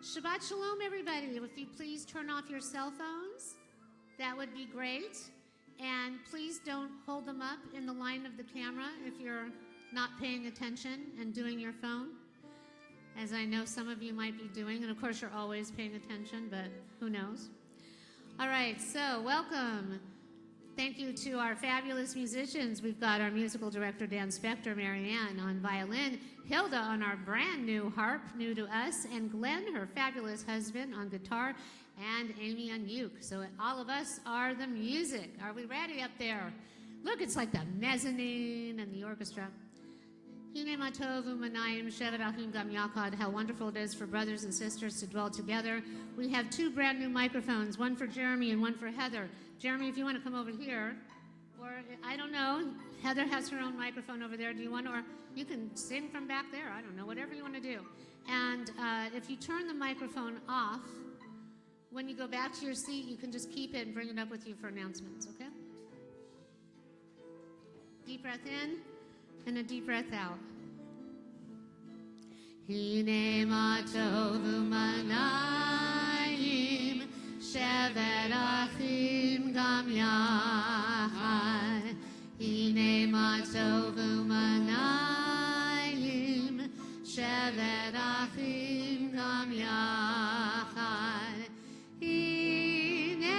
Shabbat Shalom, everybody. If you please turn off your cell phones, that would be great. And please don't hold them up in the line of the camera if you're not paying attention and doing your phone, as I know some of you might be doing. And of course, you're always paying attention, but who knows? All right, so welcome. Thank you to our fabulous musicians. We've got our musical director, Dan Spector, Marianne on violin, Hilda on our brand new harp, new to us, and Glenn, her fabulous husband, on guitar, and Amy on uke. So all of us are the music. Are we ready up there? Look, it's like the mezzanine and the orchestra. How wonderful it is for brothers and sisters to dwell together. We have two brand new microphones, one for Jeremy and one for Heather. Jeremy, if you want to come over here, or I don't know, Heather has her own microphone over there. Do you want to, or you can sing from back there. I don't know, whatever you want to do. And if you turn the microphone off, when you go back to your seat, you can just keep it and bring it up with you for announcements, okay? Deep breath in and a deep breath out. Hine ma tovu manayim shevet achim gam yachad. Hine ma tovu manayim shevet achim gam yachad. Hine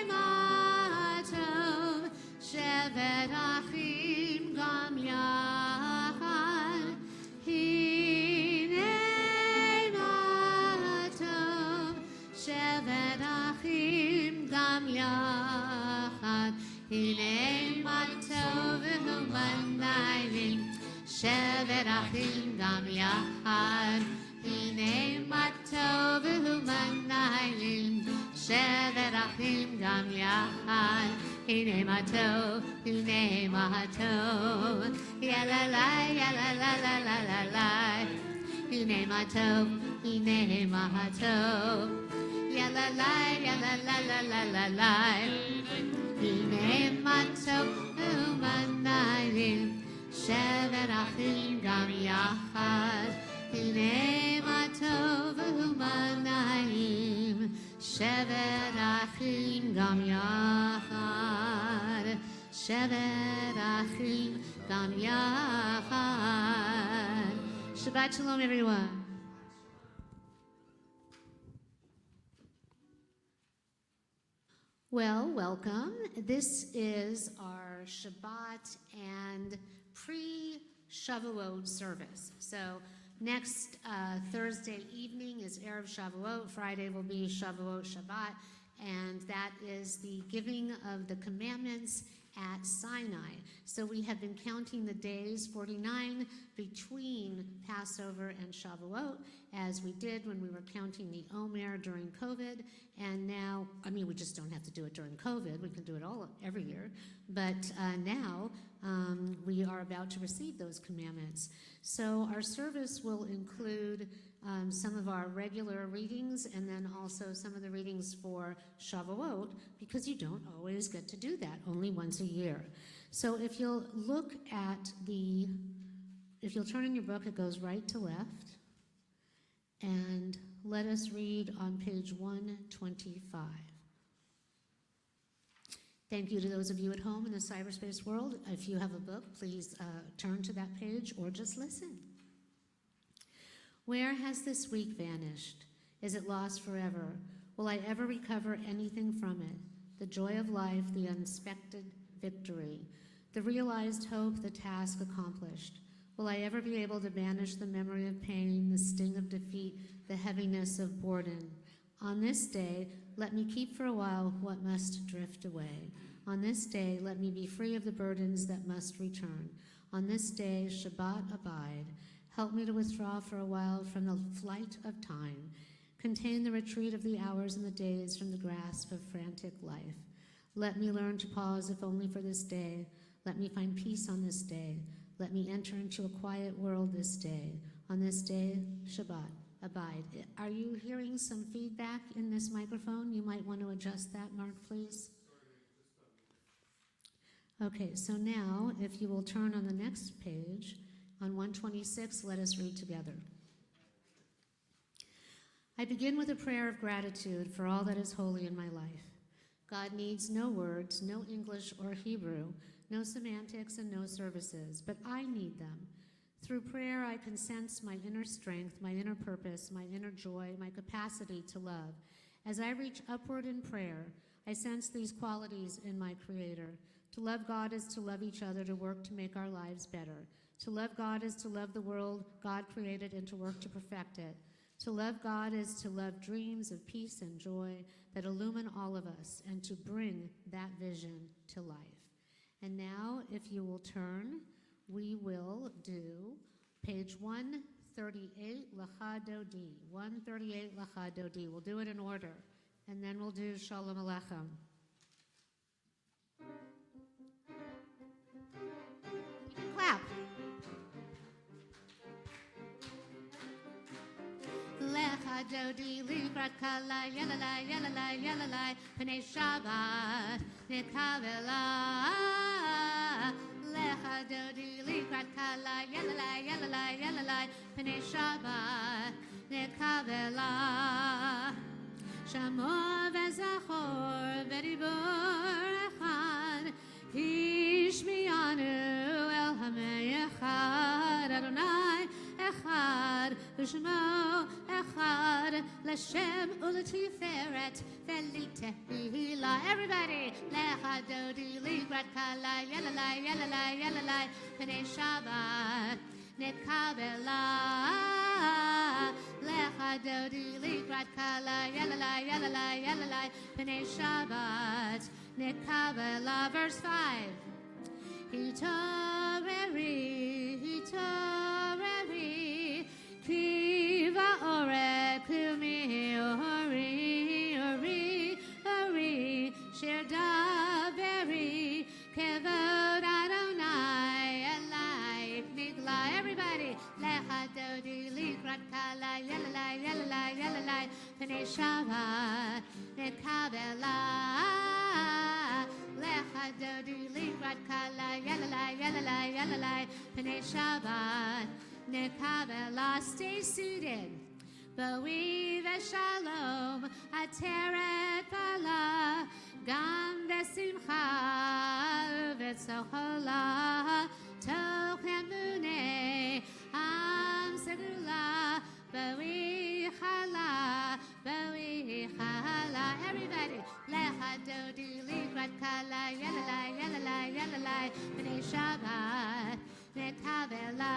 ma tov shevet achim gam yachad. Hine ma tov shevet achim gam yachad. Hine ma tov v'humanayim shevet achim gam yachad. Hine ma tov v'humanayim shevet achim gam yachad. Hine ma tov, ya la la, ya la la la la la la. Hine ma tov, ya la la, ya la la la la la la. Hine ma tov v'humanayim shevet achim gam yachad. Hine ma tov v'humanayim shevet achim gam yachad. Shevet achim gam yachad. Shabbat Shalom, everyone. Well, welcome. This is our Shabbat and pre-Shavuot service. So next Thursday evening is Erev Shavuot. Friday will be Shavuot Shabbat, and that is the giving of the commandments at Sinai. So we have been counting the days, 49, between Passover and Shavuot, as we did when we were counting the Omer during COVID. And now, I mean, we just don't have to do it during COVID. We can do it every year. But now we are about to receive those commandments. So our service will include some of our regular readings and then also some of the readings for Shavuot, because you don't always get to do that, only once a year. So if you'll look at if you'll turn in your book, it goes right to left. And let us read on page 125. Thank you to those of you at home in the cyberspace world. If you have a book, please turn to that page or just listen. Where has this week vanished? Is it lost forever? Will I ever recover anything from it? The joy of life, the unexpected victory, the realized hope, the task accomplished. Will I ever be able to banish the memory of pain, the sting of defeat, the heaviness of boredom? On this day, let me keep for a while what must drift away. On this day, let me be free of the burdens that must return. On this day, Shabbat abide. Help me to withdraw for a while from the flight of time. Contain the retreat of the hours and the days from the grasp of frantic life. Let me learn to pause, if only for this day. Let me find peace on this day. Let me enter into a quiet world this day. On this day, Shabbat, abide. Are you hearing some feedback in this microphone? You might want to adjust that, Mark, please. Okay, so now, if you will turn on the next page, on 126, let us read together. I begin with a prayer of gratitude for all that is holy in my life. God needs no words, no English or Hebrew, no semantics and no services, but I need them. Through prayer, I can sense my inner strength, my inner purpose, my inner joy, my capacity to love. As I reach upward in prayer, I sense these qualities in my Creator. To love God is to love each other, to work to make our lives better. To love God is to love the world God created and to work to perfect it. To love God is to love dreams of peace and joy that illumine all of us and to bring that vision to life. And now, if you will turn, we will do page 138, Lachado D. 138, Lachado D. We'll do it in order, and then we'll do Shalom Aleichem. You can clap. Lechado Di Librat Kala Yalalai Yalalai Yalalai Pnei Shabbat Nikavela Lechado Di Librat Kala Yalalai Yalalai Yalalai Pnei Shabbat Nikavela Shamo Vezachor Veribor Echad Ishmianu El Hamei Echad Adonai Echad Ushmo Echad L'Shem U'Letiferet Velitehila. Everybody, Lechadodi Librat Kala Yalalai Yalalai Yalalai Pnei Shabbat Nekabela Lechadodi Librat Kala Yalalai Yalalai Yalalai Pnei Shabbat Nekabela. Verse 5. Hitoreri, Kiva Ore, Kumi Ori, Sherdaberi, Kevod Adonai, Elai, Nigla. Everybody, Lechadodi, Likrat Kala, Yalalai, Yalalai, Yalalai, Pnei Shabbat, Nekabela. Lechadodi Librat Kala Yalalai Yalalai Yalalai Pnei Shabbat Nekavela. Stay seated. Bo'i v'shalom ateret pala gam v'simcha v'tzochola toch emunei am segula bo'i chala bo'i chala. Everybody, lechadodi librat kala yalalai yalalai yalalai pnei Shabbat nekavela.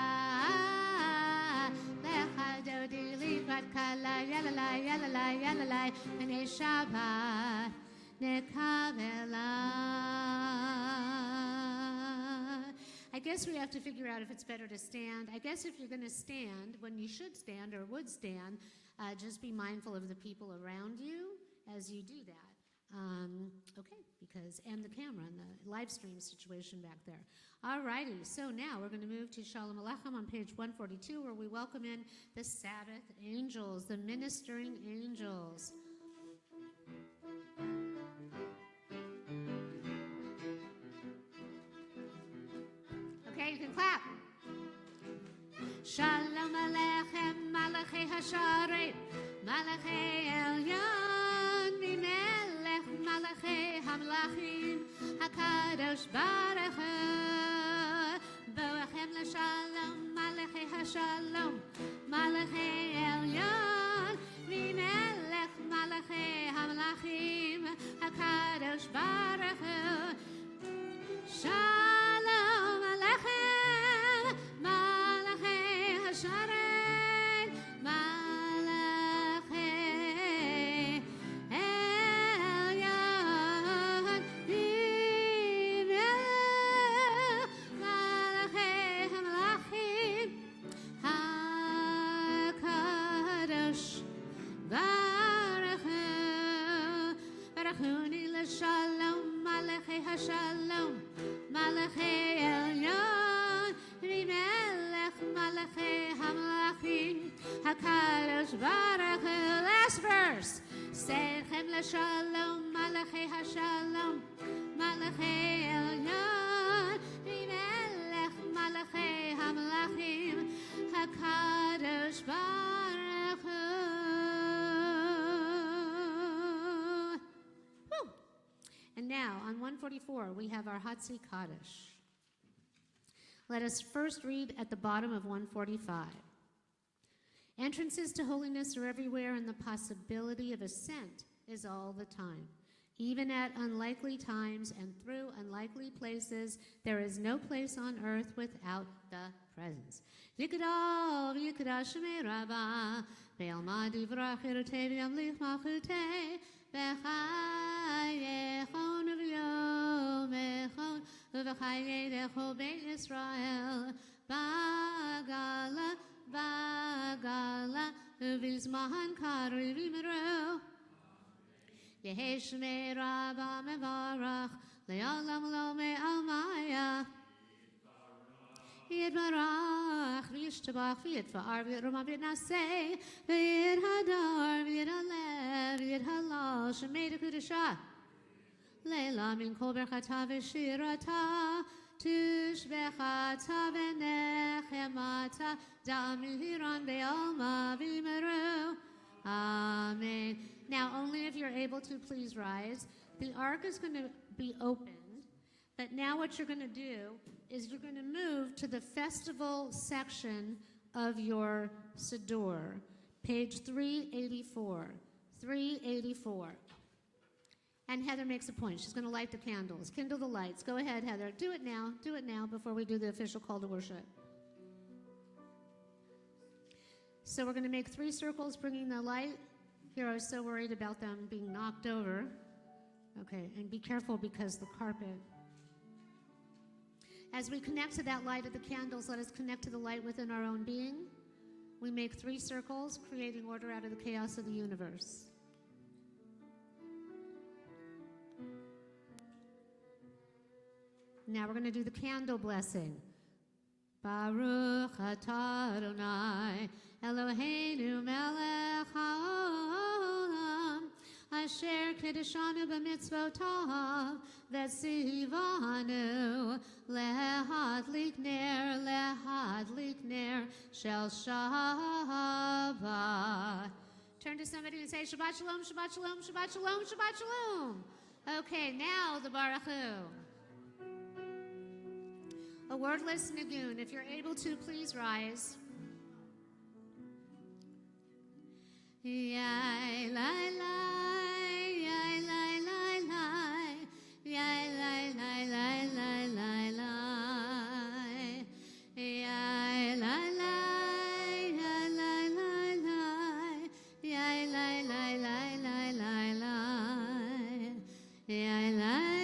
Lechadodi librat kala yalalai yalalai yalalai pnei Shabbat nekavela. I guess we have to figure out if it's better to stand. I guess if you're going to stand, when you should stand or would stand, just be mindful of the people around you as you do that. Okay, and the camera and the live stream situation back there. All righty, so now we're going to move to Shalom Aleichem on page 142, where we welcome in the Sabbath angels, the ministering angels. Okay, you can clap. Shalom Aleichem, Malachei Hasharet, Malachei Elyon, Mimelech, Malachei Hamlachim, HaKadosh Baruch Hu, Boachem LaShalom, Malachei Hashalom, Malachei Elyon, Mimelech, Malachei Hamlachim, HaKadosh Baruch Hu. Shalom Aleichem, Malachei Hasharet, Malachei Elyon, Mimelech, Malachei Hamlachim, HaKadosh Baruch Hu. Baruchuni l'shalom, Malachei Hashalom, Malachei Elyon, Mimelech, Malachei Hamlachim, HaKadosh Baruch Hu. Last verse. Seichem l'shalom, Malachei Hashalom, Malachei Elyon, Mimelech, Malachei Hamlachim, HaKadosh Baruch Hu. 144, we have our Hatzi Kaddish. Let us first read at the bottom of 145. Entrances to holiness are everywhere, and the possibility of ascent is all the time. Even at unlikely times and through unlikely places, there is no place on earth without the presence. Yikada v'yikada shemei rabba, ve'alma divrach erotei v'yamlich malchutei, v'chayechon v'yomechon, v'chayedecho beit Yisrael, ba'gala, ba'gala, v'zman kari v'miru. Yehi shemei rabba mevarach, le'olam lo me'almaya. Yitbarach, v'yishtabach, v'yitfa'ar, v'yitroma, v'yitnaseh, v'yithadar, v'yithalev, v'yithalal, shemei dekudashah. Leila min kol berchata v'shirata, tushbechata v'nechemata, da'amiran be'alma v'yimeru. Amen. Now, only if you're able to, please rise. The ark is going to be opened, but now what you're going to do is you're going to move to the festival section of your Siddur, page 384. 384. And Heather makes a point. She's going to light the candles, kindle the lights. Go ahead, Heather. Do it now before we do the official call to worship. So we're going to make 3 circles, bringing the light. Here I was so worried about them being knocked over. Okay, and be careful because the carpet. As we connect to that light of the candles, let us connect to the light within our own being. We make 3 circles, creating order out of the chaos of the universe. Now we're going to do the candle blessing. Baruch atah Adonai Eloheinu melech haolam asher kiddushanu b'mitzvotav v'tzivanu lehadlik ner shel Shabbat. Turn to somebody and say Shabbat Shalom, Shabbat Shalom, Shabbat Shalom, Shabbat Shalom. Okay, now the Baruch Hu. A wordless nigun. If you're able to, please rise. Yai lai lai, yai lai lai lai, yai lai lai lai lai lai lai, yai lai lai, yai lai lai lai, yai lai lai lai lai lai lai, yai lai.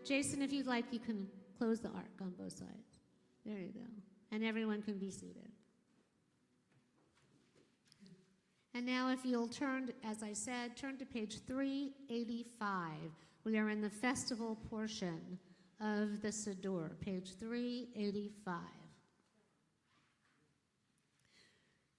Jason, if you'd like, you can close the ark on both sides. There you go. And everyone can be seated. And now if you'll turn, as I said, turn to page 385. We are in the festival portion of the Siddur, page 385.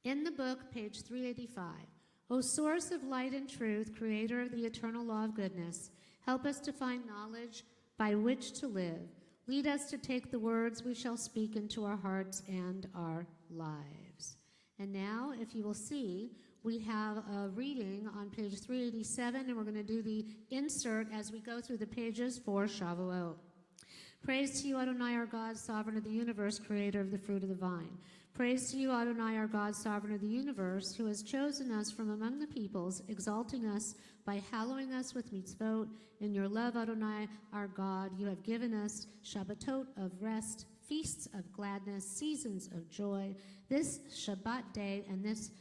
In the book, page 385, O source of light and truth, creator of the eternal law of goodness, help us to find knowledge by which to live. Lead us to take the words we shall speak into our hearts and our lives. And now, if you will see, we have a reading on page 387, and we're going to do the insert as we go through the pages for Shavuot. Praise to you, Adonai, our God, sovereign of the universe, creator of the fruit of the vine. Praise to you, Adonai, our God, sovereign of the universe, who has chosen us from among the peoples, exalting us by hallowing us with mitzvot. In your love, Adonai, our God, you have given us Shabbatot of rest, feasts of gladness, seasons of joy, this Shabbat day and this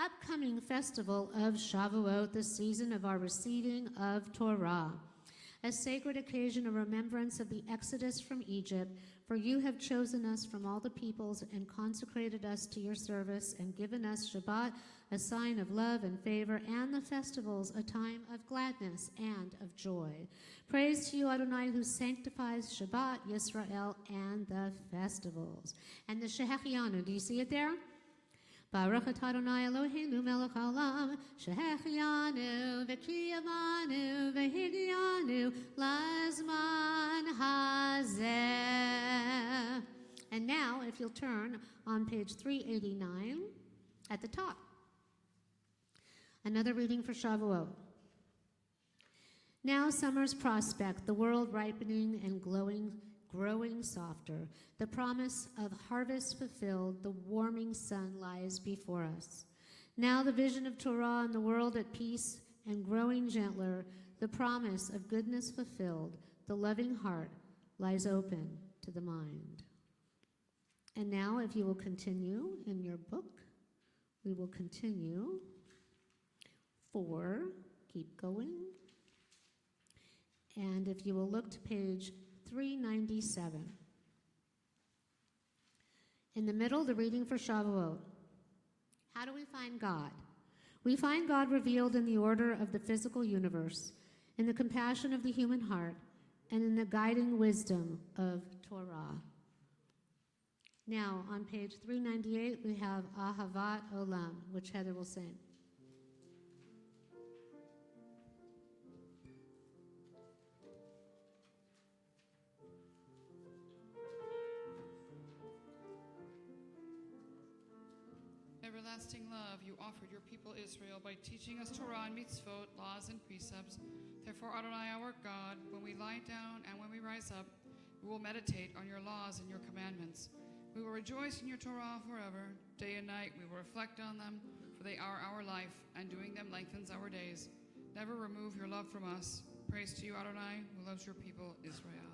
upcoming festival of Shavuot, the season of our receiving of Torah, a sacred occasion of remembrance of the exodus from Egypt, for you have chosen us from all the peoples and consecrated us to your service and given us Shabbat, a sign of love and favor, and the festivals, a time of gladness and of joy. Praise to you, Adonai, who sanctifies Shabbat, Yisrael, and the festivals. And the Shehechianu, do you see it there? Baruch atah Adonai Eloheinu melech haolam, shehechianu v'kiyamanu v'higianu lazman hazeh. And now, if you'll turn on page 389 at the top. Another reading for Shavuot. Now summer's prospect, the world ripening and growing softer, the promise of harvest fulfilled, the warming sun lies before us. Now the vision of Torah and the world at peace and growing gentler, the promise of goodness fulfilled, the loving heart lies open to the mind. And now, if you will continue in your book, we will continue for, keep going, and if you will look to page 397. In the middle, the reading for Shavuot. How do we find God? We find God revealed in the order of the physical universe, in the compassion of the human heart, and in the guiding wisdom of Torah. Now, on page 398, we have Ahavat Olam, which Heather will sing. Everlasting love, you offered your people Israel by teaching us Torah and mitzvot, laws and precepts. Therefore, Adonai, our God, when we lie down and when we rise up, we will meditate on your laws and your commandments. We will rejoice in your Torah forever. Day and night we will reflect on them, for they are our life, and doing them lengthens our days. Never remove your love from us. Praise to you, Adonai, who loves your people, Israel.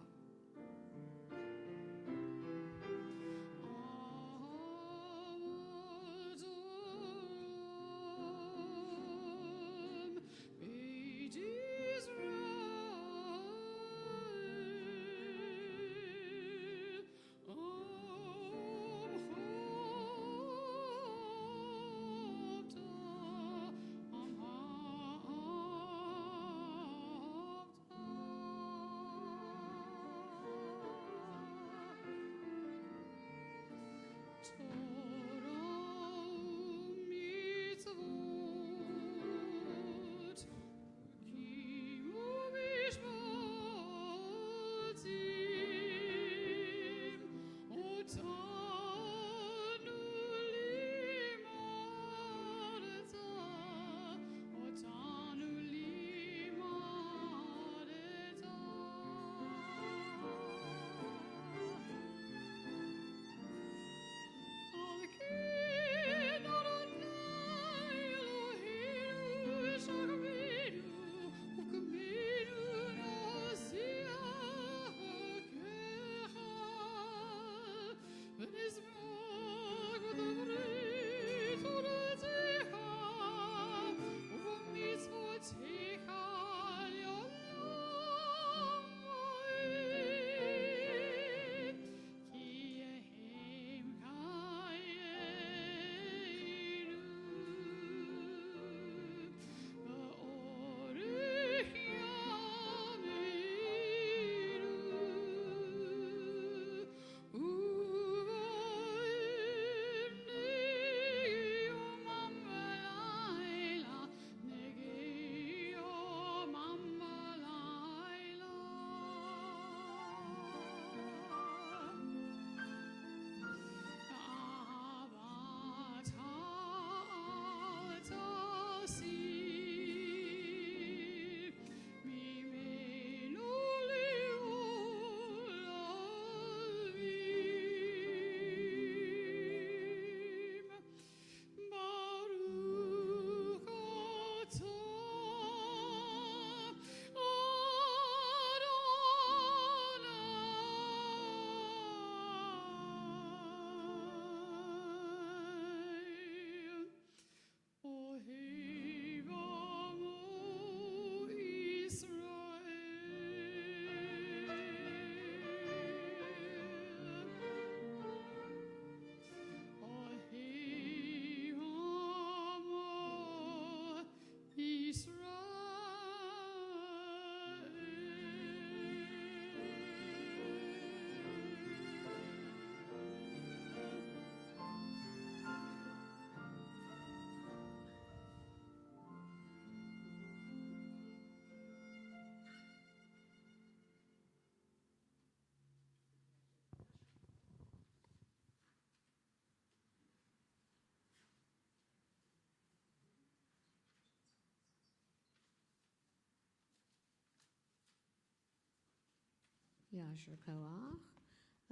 Yasher Koach.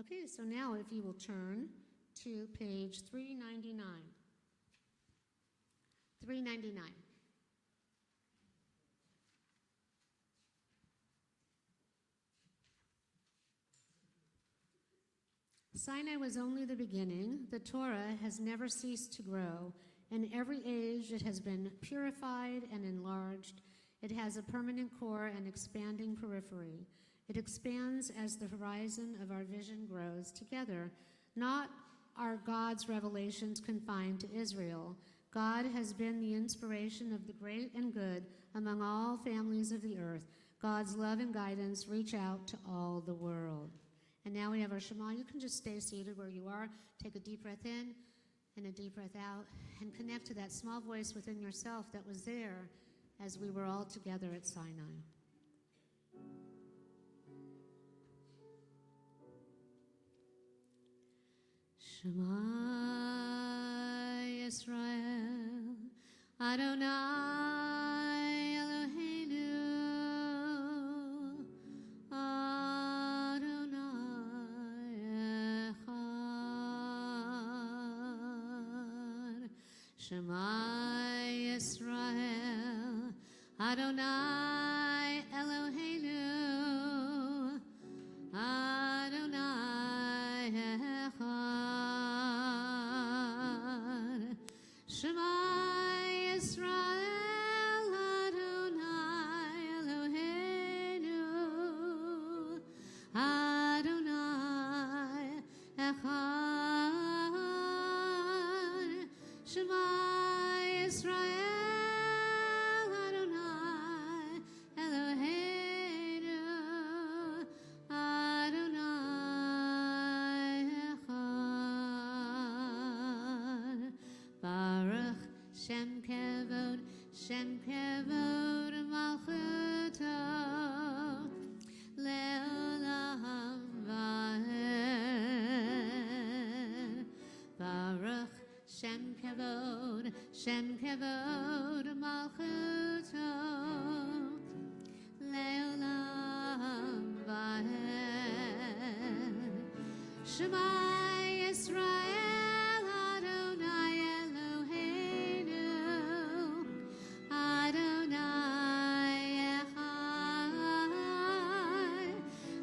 Okay, so now if you will turn to page 399. 399. Sinai was only the beginning. The Torah has never ceased to grow. In every age it has been purified and enlarged. It has a permanent core and expanding periphery. It expands as the horizon of our vision grows together. Not are God's revelations confined to Israel. God has been the inspiration of the great and good among all families of the earth. God's love and guidance reach out to all the world. And now we have our Shema. You can just stay seated where you are. Take a deep breath in and a deep breath out, and connect to that small voice within yourself that was there as we were all together at Sinai. Shema Yisrael, Adonai Eloheinu, Adonai Echad. Shema Yisrael, Adonai Eloheinu, Adonai Echad. Shema Yisrael, Adonai Eloheinu, Adonai Echad. Shema Yisrael, Adonai Eloheinu, Adonai Echad. Baruch Shem Kevod Malchuto, Le'olam Va'ed. Baruch Shem Kevod Malchuto, Le'olam Va'ed. Shema Yisrael, Adonai Eloheinu, Adonai Echad.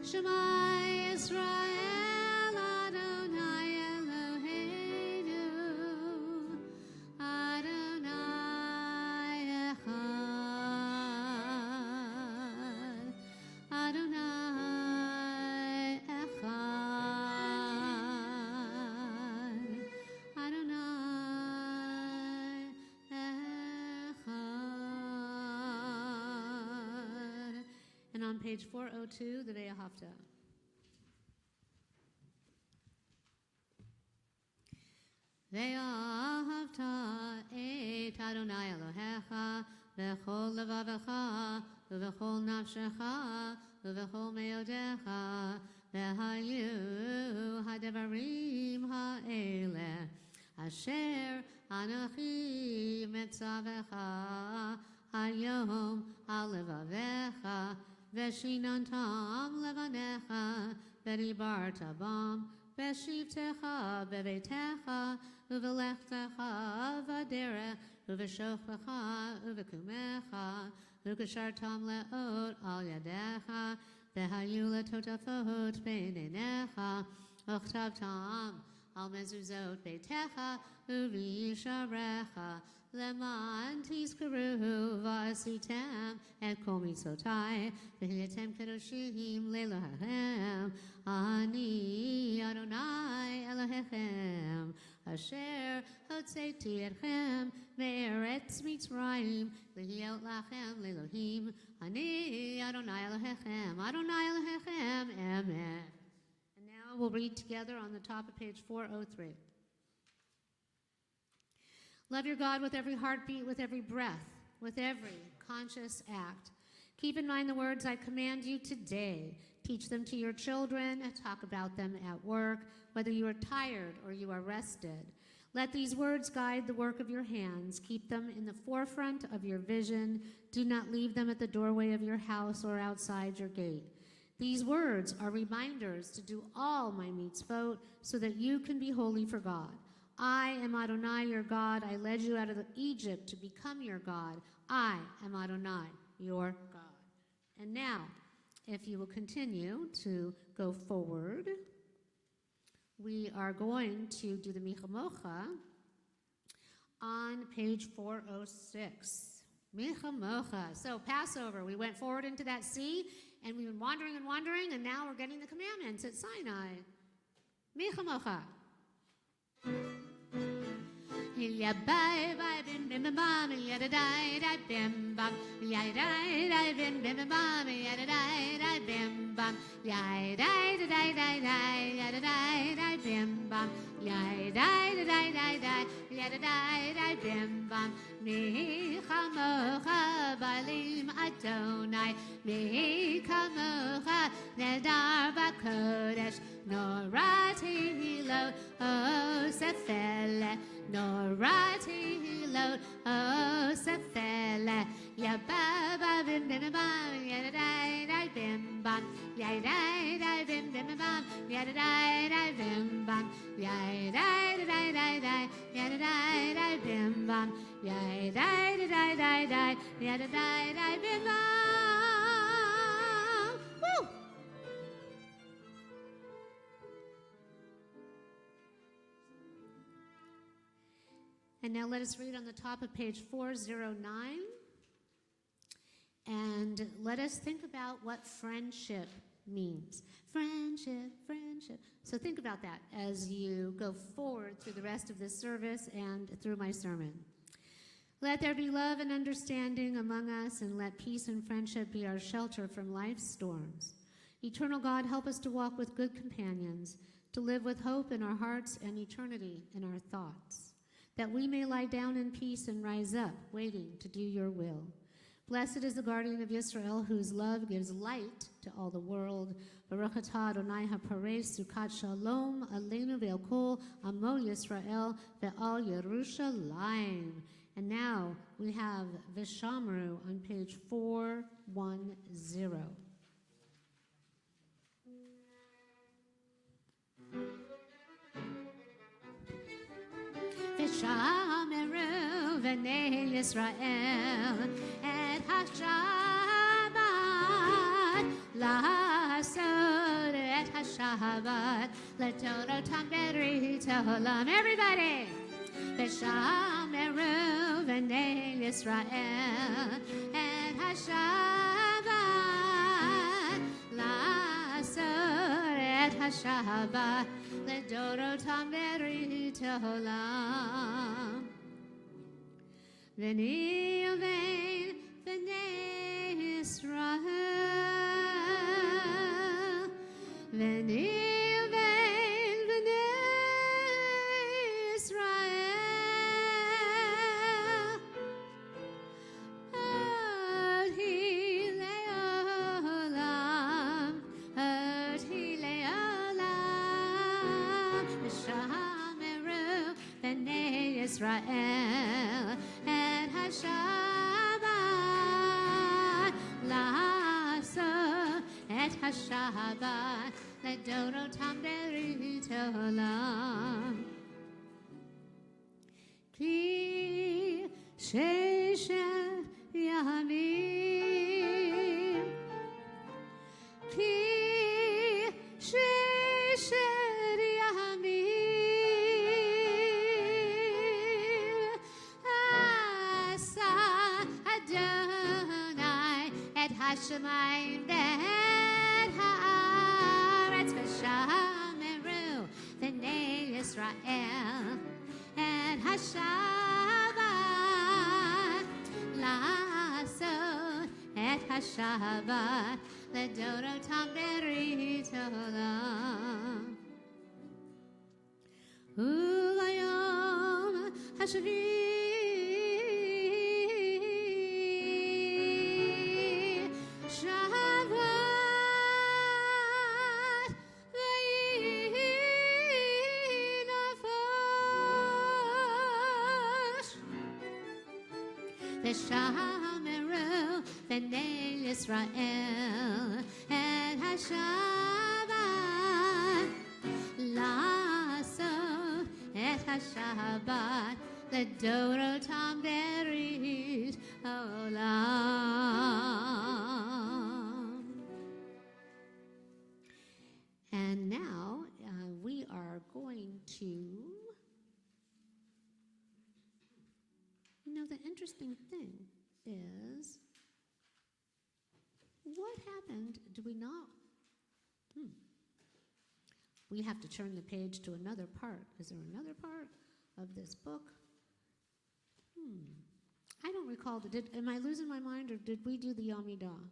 Shema Yisrael, Adonai Eloheinu, Adonai Echad. Adonai Echad. Adonai Echad. And on page 402, the Ve'ahavta. Ve'ahavta et Adonai Elohecha v'chol levavecha v'chol nafshecha v'chol meodecha v'hayu hadavarim ha'eleh asher anochi metzavecha hayom al levavecha v'shinantam levanecha v'dibarta bam v'shivtecha v'veitecha uvelechtecha v'derech uveshochecha uvekumecha ukashartam leot al yadecha v'hayu letotafot beinenecha uchtavtam al mezuzot beitecha uvisharecha leman tizkaruhu v'asitem et kol mitzotai v'hiyatem kedoshim le'elohechem ani Adonai Elohechem asher hotzeti etchem me'eretz Mitzrayim l'hiot lachem le'elohim ani Adonai Elohechem Emet. And now we'll read together on the top of page 403. Love your God with every heartbeat, with every breath, with every conscious act. Keep in mind the words I command you today. Teach them to your children, talk about them at work, whether you are tired or you are rested. Let these words guide the work of your hands. Keep them in the forefront of your vision. Do not leave them at the doorway of your house or outside your gate. These words are reminders to do all my mitzvot so that you can be holy for God. I am Adonai, your God. I led you out of Egypt to become your God. I am Adonai, your God. And now, if you will continue to go forward, we are going to do the Michamocha on page 406. Michamocha. So Passover, we went forward into that sea, and we've been wandering and wandering, and now we're getting the commandments at Sinai. Michamocha. Ya bye bye bim bim bim bam ya da da da bim bam ya da da bim bim bim bam ya da da da bim bam ya da da da da da ya da da da bim bam ya da da da da da ya da da da bim bam mi chamocha balim Adonai mi chamocha nedar bakodesh norati lo osefele Norati lo osefele ya baba bim bim bam ya da da bim bam ya da bim bim bam ya da bim bam ya da ya da bim bam ya da ya da bim bam. Woo! And now let us read on the top of page 409. And let us think about what friendship means. Friendship, friendship. So think about that as you go forward through the rest of this service and through my sermon. Let there be love and understanding among us, and let peace and friendship be our shelter from life's storms. Eternal God, help us to walk with good companions, to live with hope in our hearts and eternity in our thoughts, that we may lie down in peace and rise up, waiting to do your will. Blessed is the guardian of Israel, whose love gives light to all the world. Baruch atah Adonai haparei sukat shalom aleinu ve'al kol amo Yisrael ve'al Yerushalayim. And now we have Vishamru on page 410. Vishameru v'nei Yisrael et hashabat la'asod et hashabat l'torotam berit olam. Everybody! Vishameru v'nei Yisrael et hashabat la'asod et hashabat l'dorotam berit olam. V'ni uvein v'nei Yisrael v'ni uvein v'nei Yisrael od hi le'olam v'shameru v'nei Yisrael et hashabat la'asod et hashabat l'dorotam berit olam. Ki sheishet yamim Ki sheishet yamim Asa Adonai et hashamayim ve'et haaretz v'shameru v'nei Yisrael et hashabat la'asod et hashabat l'dorotam berit olam. U'layom hashvi shavat v'yinafosh v'shameru v'nei Yisrael et hashabat Shabbat Ledorotam Berit Olam. And now we are going to, the interesting thing is, what happened? Do we not? We have to turn the page to another part. Is there another part of this book? I don't recall. Am I losing my mind, or did we do the Amidah?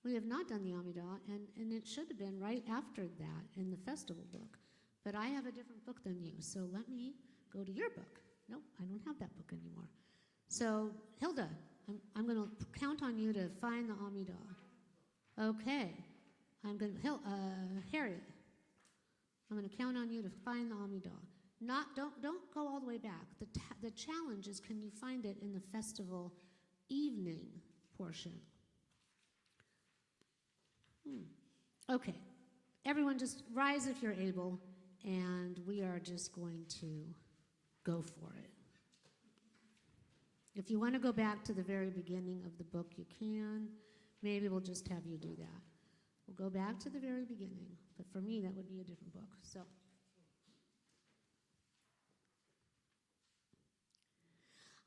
We have not done the Amidah, and it should have been right after that in the festival book. But I have a different book than you, so let me go to your book. Nope, I don't have that book anymore. So, Hilda, I'm going to count on you to find the Amidah. Okay. Harriet, I'm going to count on you to find the Amidah. Don't go all the way back. The challenge is, can you find it in the festival evening portion? Okay. Everyone just rise if you're able, and we are just going to go for it. If you want to go back to the very beginning of the book, you can. Maybe we'll just have you do that. We'll go back to the very beginning, but for me, that would be a different book. So,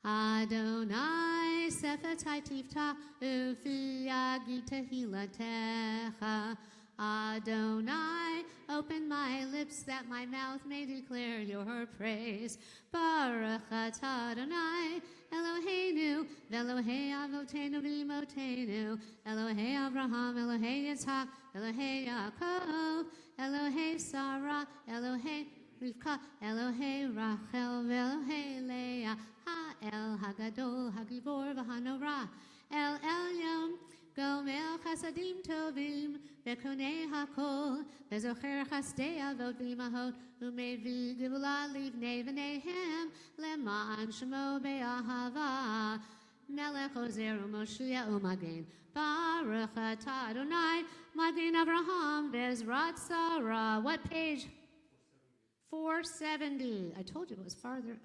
Adonai Sefetai Tifta Ufi Yagi Tehilatecha. Adonai, open my lips that my mouth may declare your praise. Baruch atah Adonai, Eloheinu, Velohei Avotenu V'Imotenu, Elohei Avraham, Elohei Yitzhak, Elohei Yaakov, Elohei Sarah, Elohei Rivka, Elohei Rachel, Velohei Leah, Ha'el Hagadol, Hagibor, V'Hanorah, El Elyon, Gomel Chasadim Tovim, Vekonei Hakol, Vezocher Chasdei Avot V'Imahot, Umevi Givula Livnei V'Nehem, Leman Shemo Be'ahava, Melech Ozer U'Moshia U'Magen, Baruch atah Adonai, Magen Avraham, Bezrat Sarah. What page? 470. I told you it was farther.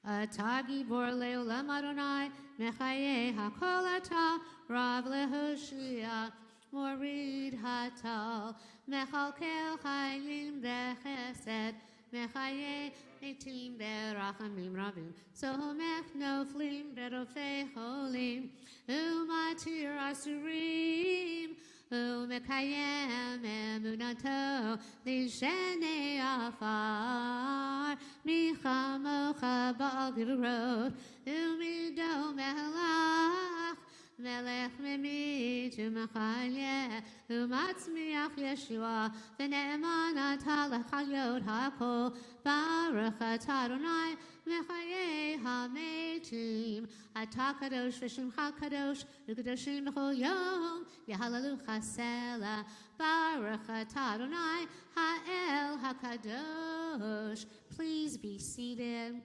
Atagi bor leolam Adonai, mechaye hakol atah, rav lehoshia, morid hatal, mechalkel chayim bechesed, mechaye etim berachamim ravim, somech noflim berofei cholim, umatir asurim, umekayem emunato lishenei afar michamocha ba'al gevurot umido melach melech memit umachayeh umatzmiach Yeshua v'ne'eman ata lechayot hakol baruch atah Adonai mechayeh hametim atah kadosh v'shimcha kadosh u'kadoshim b'chol yom Yahalalu chasela baruch atah Adonai ha'el hakadosh. Please be seated.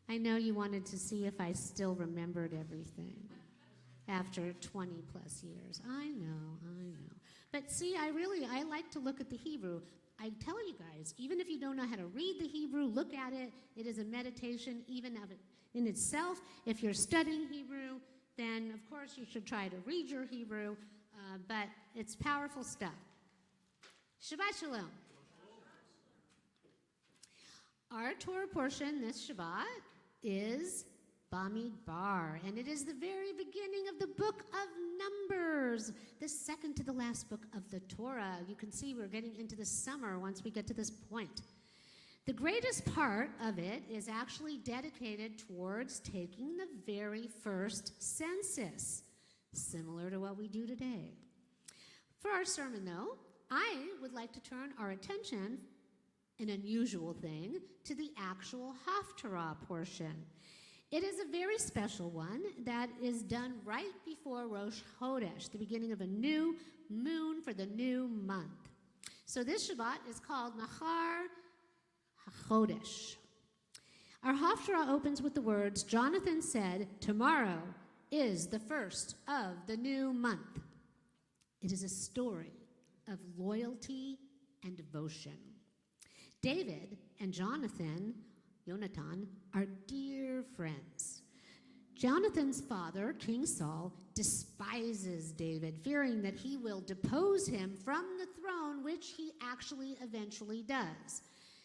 I know you wanted to see if I still remembered everything after 20 plus years. I know. But see, I like to look at the Hebrew. I tell you guys, even if you don't know how to read the Hebrew, look at it. It is a meditation even of it in itself. If you're studying Hebrew, then of course you should try to read your Hebrew, but it's powerful stuff. Shabbat Shalom. Our Torah portion this Shabbat is Bamidbar, and it is the very beginning of the book of Numbers, the second to the last book of the Torah. You can see we're getting into the summer once we get to this point. The greatest part of it is actually dedicated towards taking the very first census, similar to what we do today. For our sermon, though, I would like to turn our attention, an unusual thing, to the actual Haftarah portion. It is a very special one that is done right before Rosh Chodesh, the beginning of a new moon for the new month. So this Shabbat is called Machar HaChodesh. Our Haftarah opens with the words, Jonathan said, tomorrow is the first of the new month. It is a story of loyalty and devotion. David and Jonathan are dear friends. Jonathan's father, King Saul, despises David, fearing that he will depose him from the throne, which he actually eventually does.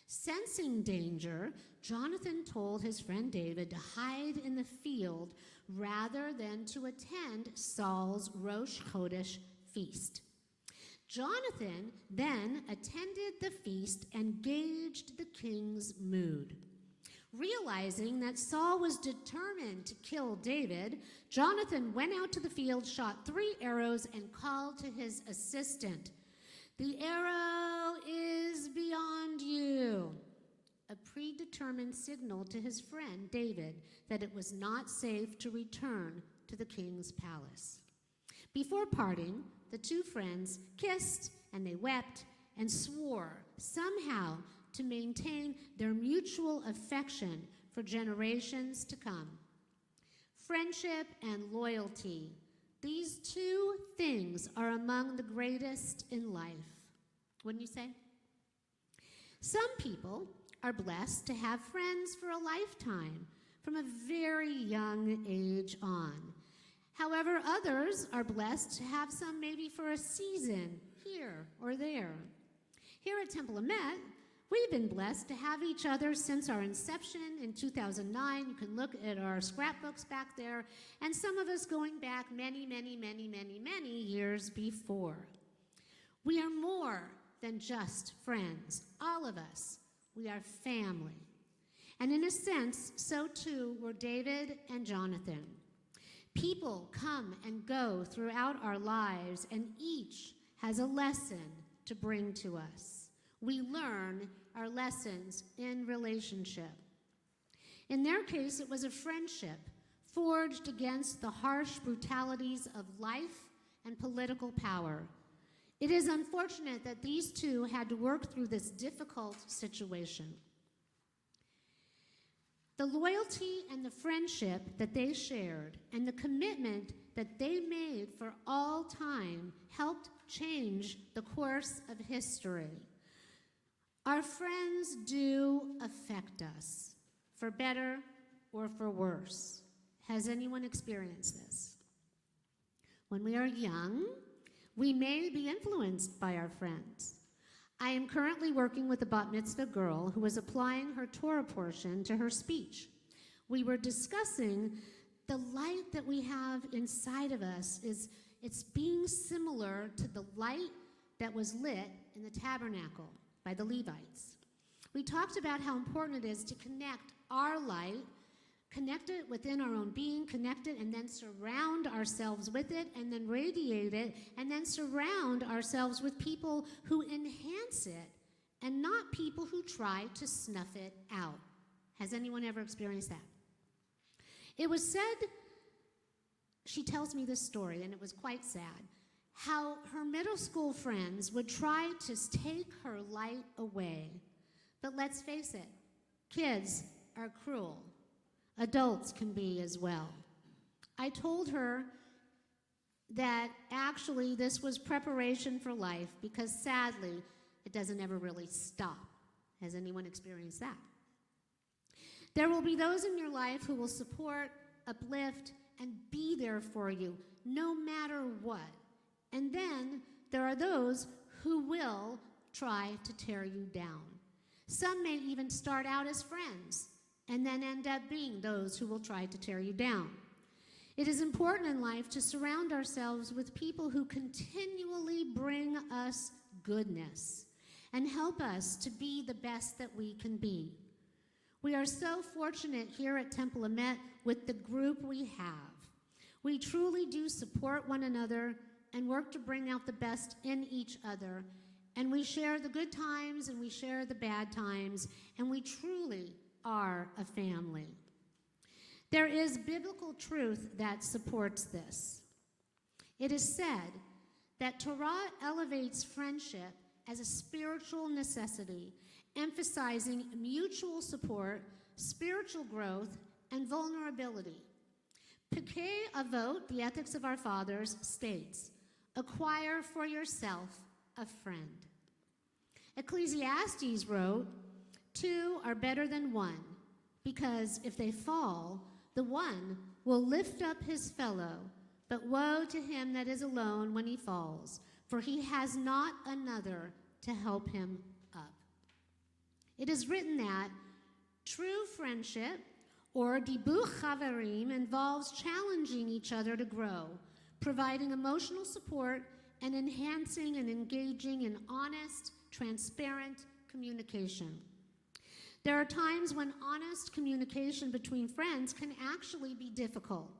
Sensing danger, Jonathan told his friend David to hide in the field rather than to attend Saul's Rosh Chodesh feast. Jonathan then attended the feast and gauged the king's mood. Realizing that Saul was determined to kill David, Jonathan went out to the field, shot 3 arrows, and called to his assistant, "The arrow is beyond you," a predetermined signal to his friend David that it was not safe to return to the king's palace. Before parting, the 2 friends kissed and they wept and swore somehow to maintain their mutual affection for generations to come. Friendship and loyalty, these 2 things are among the greatest in life, wouldn't you say? Some people are blessed to have friends for a lifetime, from a very young age on. However, others are blessed to have some maybe for a season, here or there. Here at Temple Emet, we've been blessed to have each other since our inception in 2009. You can look at our scrapbooks back there, and some of us going back many, many, many, many, many years before. We are more than just friends, all of us. We are family. And in a sense, so too were David and Jonathan. People come and go throughout our lives, and each has a lesson to bring to us. We learn our lessons in relationship. In their case, it was a friendship forged against the harsh brutalities of life and political power. It is unfortunate that these 2 had to work through this difficult situation. The loyalty and the friendship that they shared and the commitment that they made for all time helped change the course of history. Our friends do affect us, for better or for worse. Has anyone experienced this? When we are young, we may be influenced by our friends. I am currently working with a bat mitzvah girl who is applying her Torah portion to her speech. We were discussing the light that we have inside of us it's being similar to the light that was lit in the tabernacle by the Levites. We talked about how important it is to connect our light, connect it within our own being, connect it and then surround ourselves with it and then radiate it and then surround ourselves with people who enhance it and not people who try to snuff it out. Has anyone ever experienced that? It was said, she tells me this story and it was quite sad, how her middle school friends would try to take her light away. But let's face it, kids are cruel. Adults can be as well. I told her that actually this was preparation for life because sadly, it doesn't ever really stop. Has anyone experienced that? There will be those in your life who will support, uplift, and be there for you no matter what. And then there are those who will try to tear you down. Some may even start out as friends and then end up being those who will try to tear you down. It is important in life to surround ourselves with people who continually bring us goodness and help us to be the best that we can be. We are so fortunate here at Temple Emet with the group we have. We truly do support one another and work to bring out the best in each other. And we share the good times and we share the bad times, and we truly are a family. There is biblical truth that supports this. It is said that Torah elevates friendship as a spiritual necessity, emphasizing mutual support, spiritual growth, and vulnerability. Pirkei Avot, the Ethics of Our Fathers, states, "Acquire for yourself a friend." Ecclesiastes wrote, 2 are better than 1, because if they fall, the one will lift up his fellow. But woe to him that is alone when he falls, for he has not another to help him up. It is written that true friendship, or dibuch chaverim, involves challenging each other to grow, providing emotional support, and enhancing and engaging in honest, transparent communication. There are times when honest communication between friends can actually be difficult,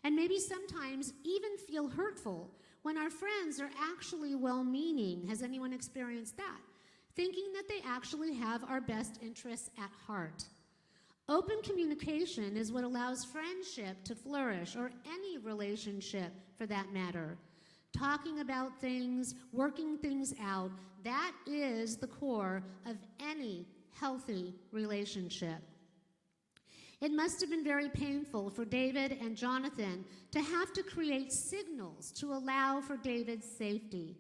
and maybe sometimes even feel hurtful when our friends are actually well-meaning. Has anyone experienced that? Thinking that they actually have our best interests at heart. Open communication is what allows friendship to flourish, or any relationship for that matter. Talking about things, working things out, that is the core of any healthy relationship. It must have been very painful for David and Jonathan to have to create signals to allow for David's safety.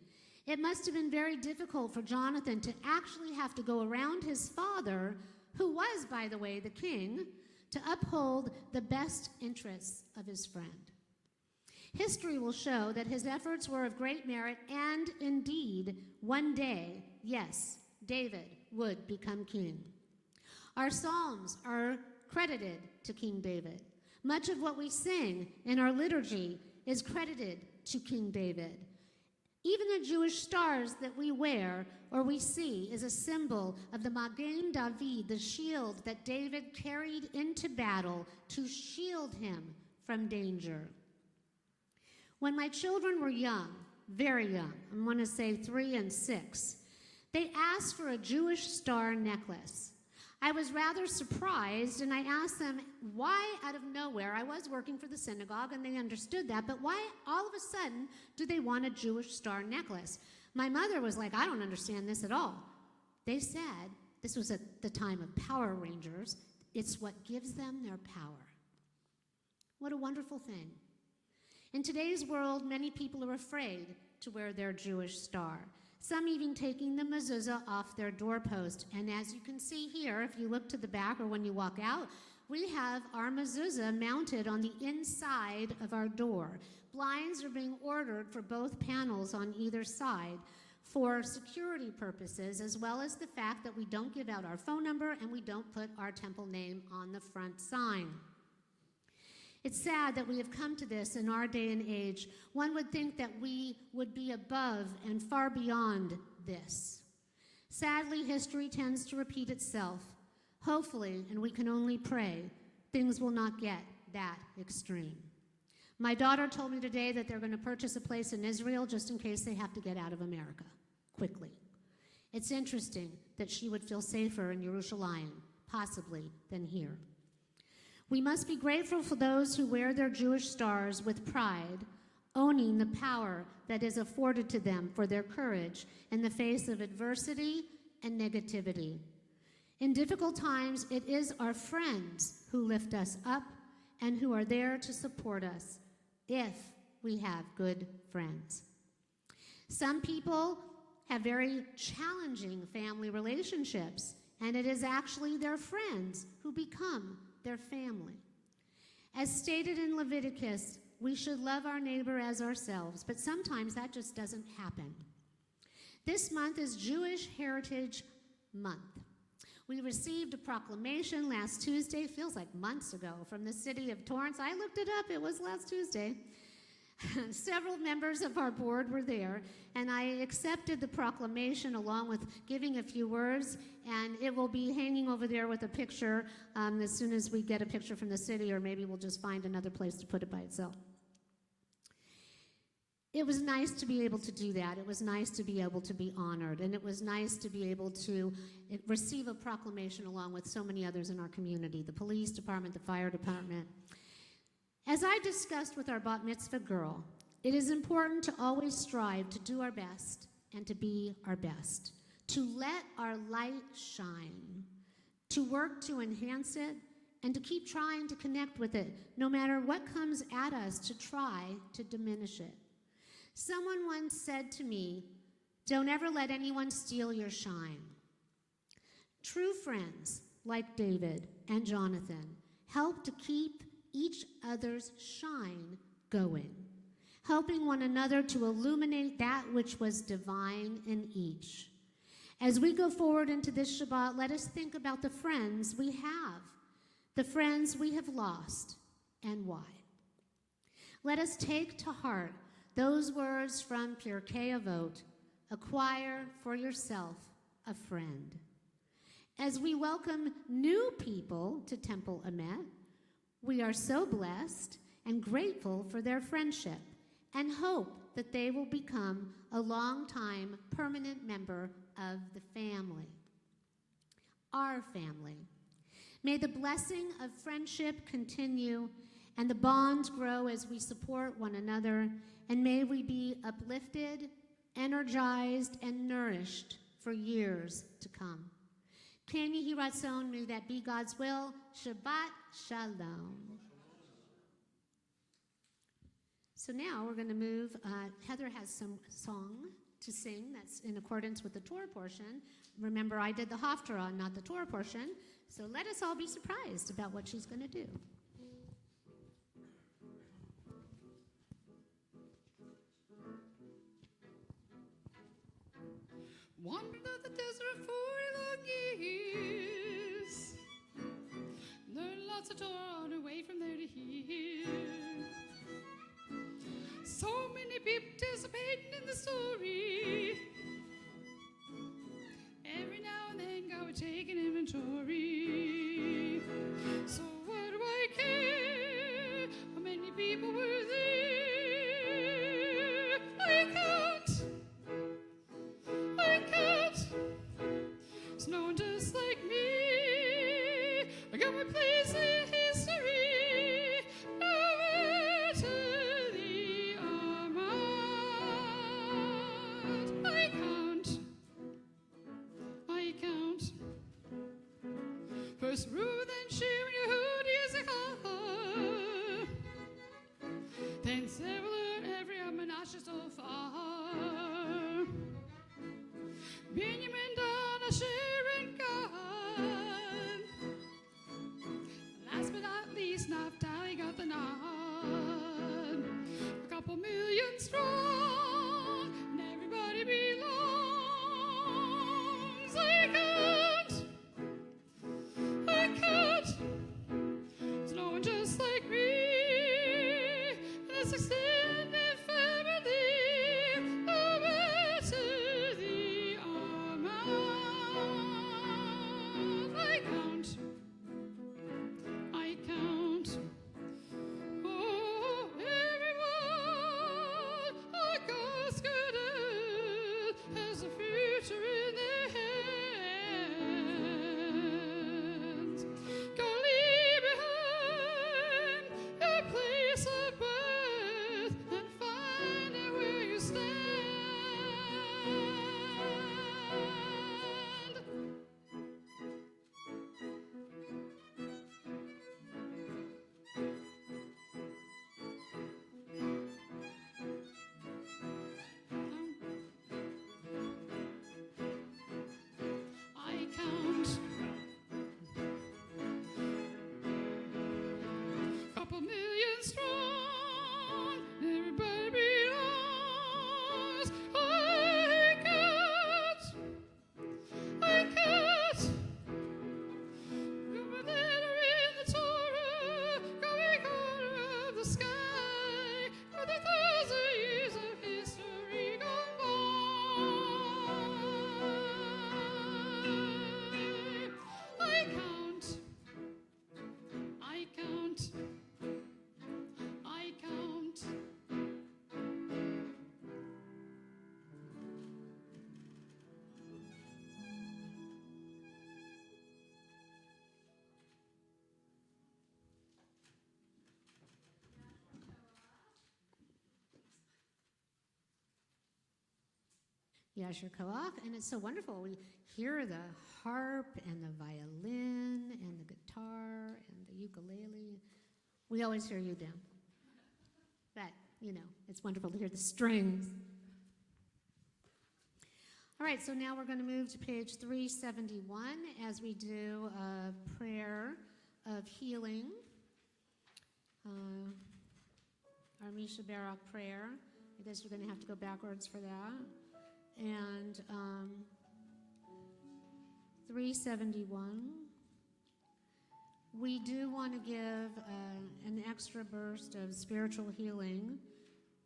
It must have been very difficult for Jonathan to actually have to go around his father, who was, by the way, the king, to uphold the best interests of his friend. History will show that his efforts were of great merit, and indeed, one day, yes, David would become king. Our Psalms are credited to King David. Much of what we sing in our liturgy is credited to King David. Even the Jewish stars that we wear or we see is a symbol of the Magen David, the shield that David carried into battle to shield him from danger. When my children were young, very young, I'm going to say 3 and 6, they asked for a Jewish star necklace. I was rather surprised, and I asked them why out of nowhere. I was working for the synagogue, and they understood that, but why all of a sudden do they want a Jewish star necklace? My mother was like, I don't understand this at all. They said, this was at the time of Power Rangers, it's what gives them their power. What a wonderful thing. In today's world, many people are afraid to wear their Jewish star, some even taking the mezuzah off their doorpost. And as you can see here, if you look to the back or when you walk out, we have our mezuzah mounted on the inside of our door. Blinds are being ordered for both panels on either side for security purposes, as well as the fact that we don't give out our phone number and we don't put our temple name on the front sign. It's sad that we have come to this in our day and age. One would think that we would be above and far beyond this. Sadly, history tends to repeat itself. Hopefully, and we can only pray, things will not get that extreme. My daughter told me today that they're going to purchase a place in Israel just in case they have to get out of America quickly. It's interesting that she would feel safer in Jerusalem, possibly, than here. We must be grateful for those who wear their Jewish stars with pride, owning the power that is afforded to them for their courage in the face of adversity and negativity. In difficult times, it is our friends who lift us up and who are there to support us if we have good friends. Some people have very challenging family relationships, and it is actually their friends who become their family. As stated in Leviticus, we should love our neighbor as ourselves, but sometimes that just doesn't happen. This month is Jewish Heritage Month. We received a proclamation last Tuesday, feels like months ago, from the city of Torrance. I looked it up, it was last Tuesday. Several members of our board were there, and I accepted the proclamation along with giving a few words, and it will be hanging over there with a picture as soon as we get a picture from the city, or maybe we'll just find another place to put it by itself. It was nice to be able to do that. It was nice to be able to be honored, and it was nice to be able to receive a proclamation along with so many others in our community, the police department, the fire department. As I discussed with our bat mitzvah girl, it is important to always strive to do our best and to be our best, to let our light shine, to work to enhance it, and to keep trying to connect with it, no matter what comes at us, to try to diminish it. Someone once said to me, "Don't ever let anyone steal your shine." True friends, like David and Jonathan, help to keep each other's shine going, helping one another to illuminate that which was divine in each. As we go forward into this Shabbat, let us think about the friends we have, the friends we have lost, and why. Let us take to heart those words from Pirkei Avot, acquire for yourself a friend. As we welcome new people to Temple Emet, we are so blessed and grateful for their friendship and hope that they will become a long-time permanent member of the family, our family. May the blessing of friendship continue and the bonds grow as we support one another, and may we be uplifted, energized, and nourished for years to come. Ken Yehi Ratzon, may that be God's will. Shabbat Shalom. So now we're going to move. Heather has some song to sing that's in accordance with the Torah portion. Remember, I did the Haftarah, not the Torah portion. So let us all be surprised about what she's going to do. Wandered through the desert 40 long years. Learned lots of Torah on the way from there to here. So many people participating in the story. Every now and then God would take an inventory. So what do I care how many people were there? I can't. There's no one just like me. I got my place in history. Nowhere to the Armand. I count. First Ruth, then Shimon, Yehudi, Issachar. Then Zebulun, every Menashe so far. Benjamin, Dan, Asher, and Gad. Last but not least, Naphtali got the nod. A couple million strong, and everybody belongs. I can't. There's no one just like me. And this extended family. Over to the Armand. I count. Oh, everyone, our God's good has a future in their hands. Go leave behind a place of birth and find out where you stand. I count. Couple million strong, everybody belongs. I can't. You're a letter in the Torah, going corner of the sky, for the 1,000 years of history gone by. I count. Yasher Koach, and it's so wonderful. We hear the harp and the violin and the guitar and the ukulele. We always hear you, Dan. But, it's wonderful to hear the strings. All right, so now we're going to move to page 371 as we do a prayer of healing. Our Misha Barak prayer. I guess you're going to have to go backwards for that. And 371. We do want to give an extra burst of spiritual healing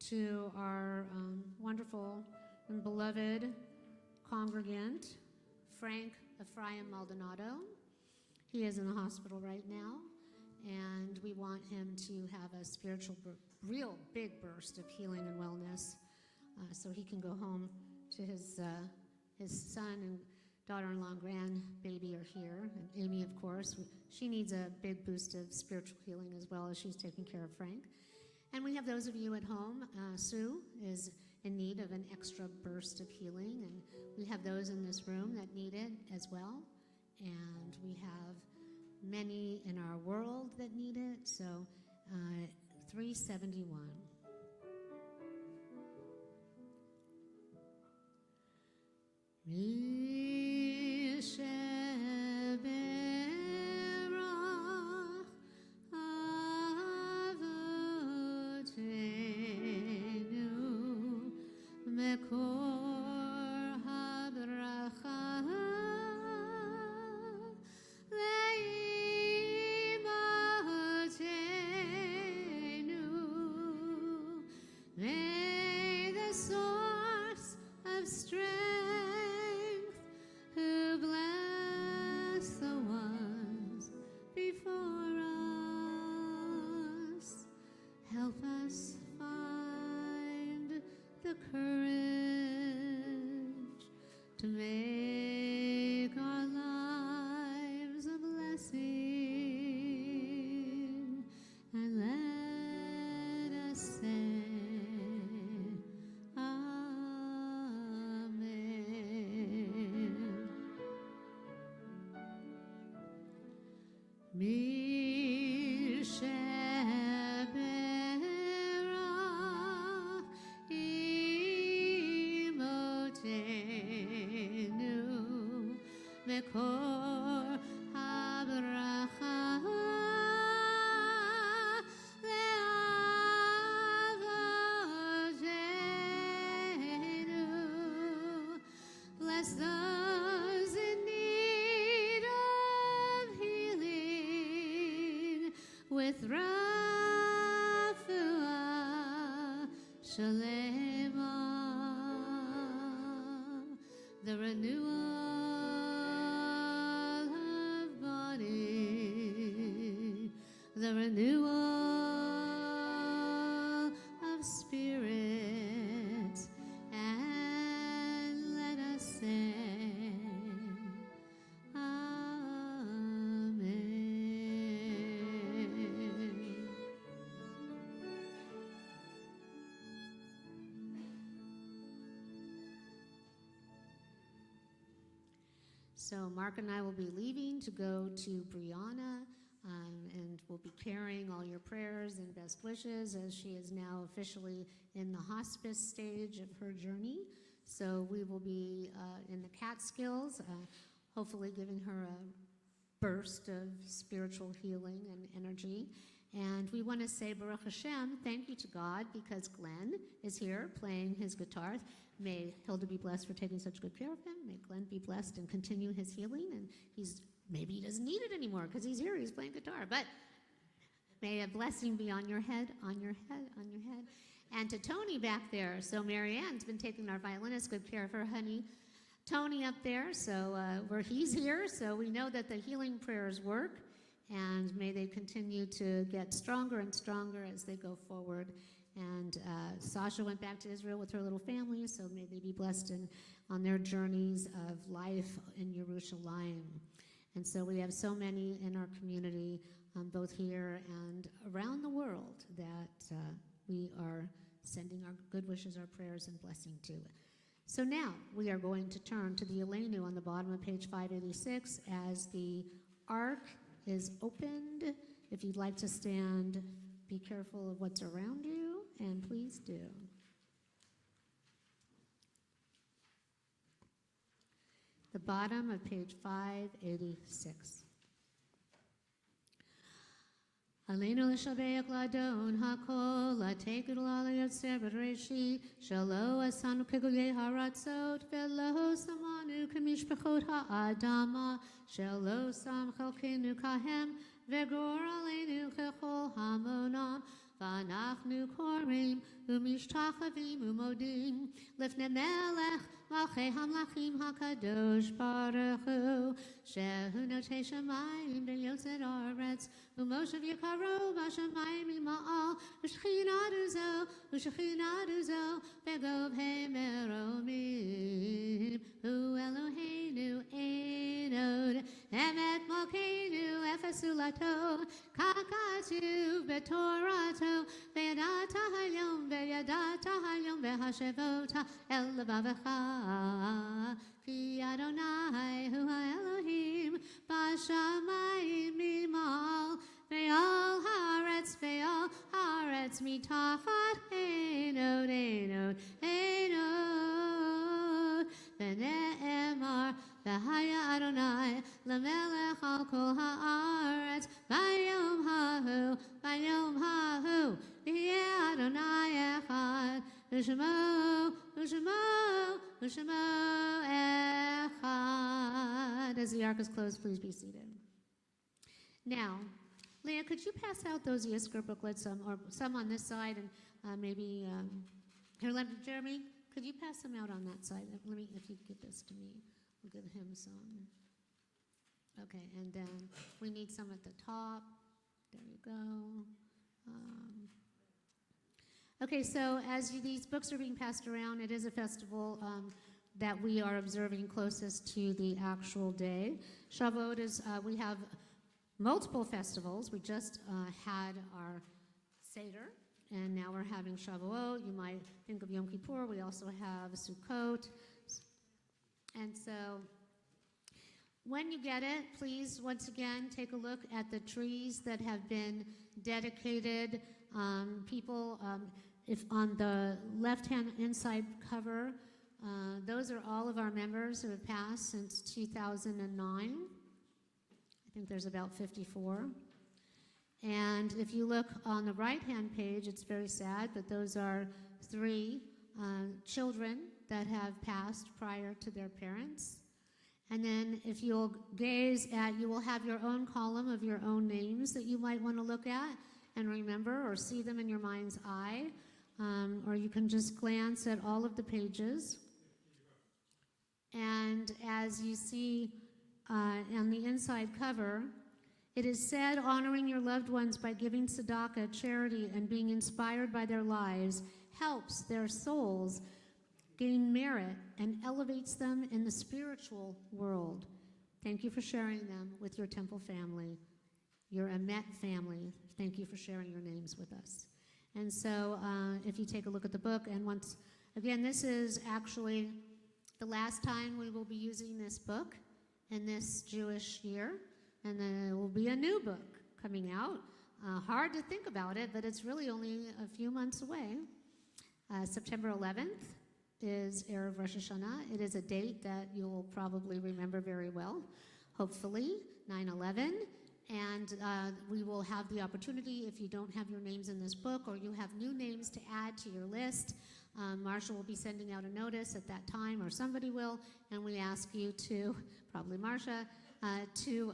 to our wonderful and beloved congregant, Frank Ephraim Maldonado. He is in the hospital right now, and we want him to have a spiritual, real big burst of healing and wellness so he can go home to his son and daughter-in-law and grandbaby are here. And Amy, of course, she needs a big boost of spiritual healing as well as she's taking care of Frank. And we have those of you at home. Sue is in need of an extra burst of healing, and we have those in this room that need it as well. And we have many in our world that need it. So 371. May the source of strength who bless the ones before us help us find the courage to make our lives a blessing, and let us say Amen. Mi shebera imotenu mekor habracha leavotenu. Bless those in need of healing with refuah shalema, the renewal of body, the renewal of spirit, and let us say Amen. So Mark and I will be leaving to go to Brianna, and we'll be carrying all your prayers and best wishes as she is now officially in the hospice stage of her journey. So we will be in the Catskills, hopefully giving her a burst of spiritual healing and energy. And we want to say, Baruch Hashem, thank you to God, because Glenn is here playing his guitar. May Hilda be blessed for taking such good care of him. May Glenn be blessed and continue his healing. And maybe he doesn't need it anymore because he's here, he's playing guitar. But may a blessing be on your head, on your head, on your head. And to Tony back there. So Marianne's been taking our violinist good care of her honey Tony up there. So he's here, so we know that the healing prayers work. And may they continue to get stronger and stronger as they go forward. And Sasha went back to Israel with her little family, so may they be blessed on their journeys of life in Yerushalayim. And so we have so many in our community, both here and around the world, that we are sending our good wishes, our prayers, and blessing to. So now we are going to turn to the Elenu on the bottom of page 586 as the ark is opened. If you'd like to stand, be careful of what's around you, and please do. the bottom of page 586. Aleinu l'shabeach l'adon hakol, l'tekel l'yotzer b'reishit, shelo asanu kegoyei haratzot, velo samanu k'mishpachot ha'adama, shelo sam chelkenu kahem, v'gor aleinu kechol hamonam, v'anachnu korim, u'mishtachavim u'modim, lifnei melech, malchei hamlachim hakadosh baruch hu, shehu notei shamayim v'yotzer aretz, Umoshav Yekaro, Bashamayim Ima'al, Ushachinadu Zo, Begov Hemeromim, Hu Eloheinu Enod, Emet Malkeinu, Efesulato, Kakatu, Betorato, Ve'yadata Hayom, Ve'hashevota, El Levavecha, Ki Adonai, Hu Elohim, Bashamayim Ima'al, Ve'al haaretz mitachat enod, Ve'ne'emar, Ve'haya Adonai, Lemelech al kol haaretz, Vayom hahu, V'yeh Adonai echad, U'shemo echad. As the ark is closed, please be seated. Now, Leah, could you pass out those Yizkor booklets, or some on this side, and maybe here, Jeremy, could you pass them out on that side? Let me, if you give this to me, we'll give him some. Okay, and then we need some at the top. There you go. Okay, so as these books are being passed around, it is a festival that we are observing closest to the actual day. Shavuot is, we have multiple festivals. We just had our Seder, and now we're having Shavuot. You might think of Yom Kippur. We also have Sukkot. And so when you get it, please, once again, take a look at the trees that have been dedicated. People, if on the left-hand inside cover, those are all of our members who have passed since 2009. I think there's about 54. And if you look on the right-hand page, it's very sad, but those are 3 children that have passed prior to their parents. And then if you'll gaze at, you will have your own column of your own names that you might want to look at and remember or see them in your mind's eye. Or you can just glance at all of the pages. And as you see on the inside cover, it is said, honoring your loved ones by giving tzedakah, charity, and being inspired by their lives helps their souls gain merit and elevates them in the spiritual world. Thank you for sharing them with your temple family, your Emet family. Thank you for sharing your names with us. And so if you take a look at the book, and once again, this is actually the last time we will be using this book in this Jewish year, and then there will be a new book coming out. Hard to think about it, but it's really only a few months away. September 11th is Erev Rosh Hashanah. It is a date that you'll probably remember very well, hopefully, 9/11. And we will have the opportunity, if you don't have your names in this book or you have new names to add to your list, Marsha will be sending out a notice at that time, or somebody will, and we ask you to, probably Marsha, to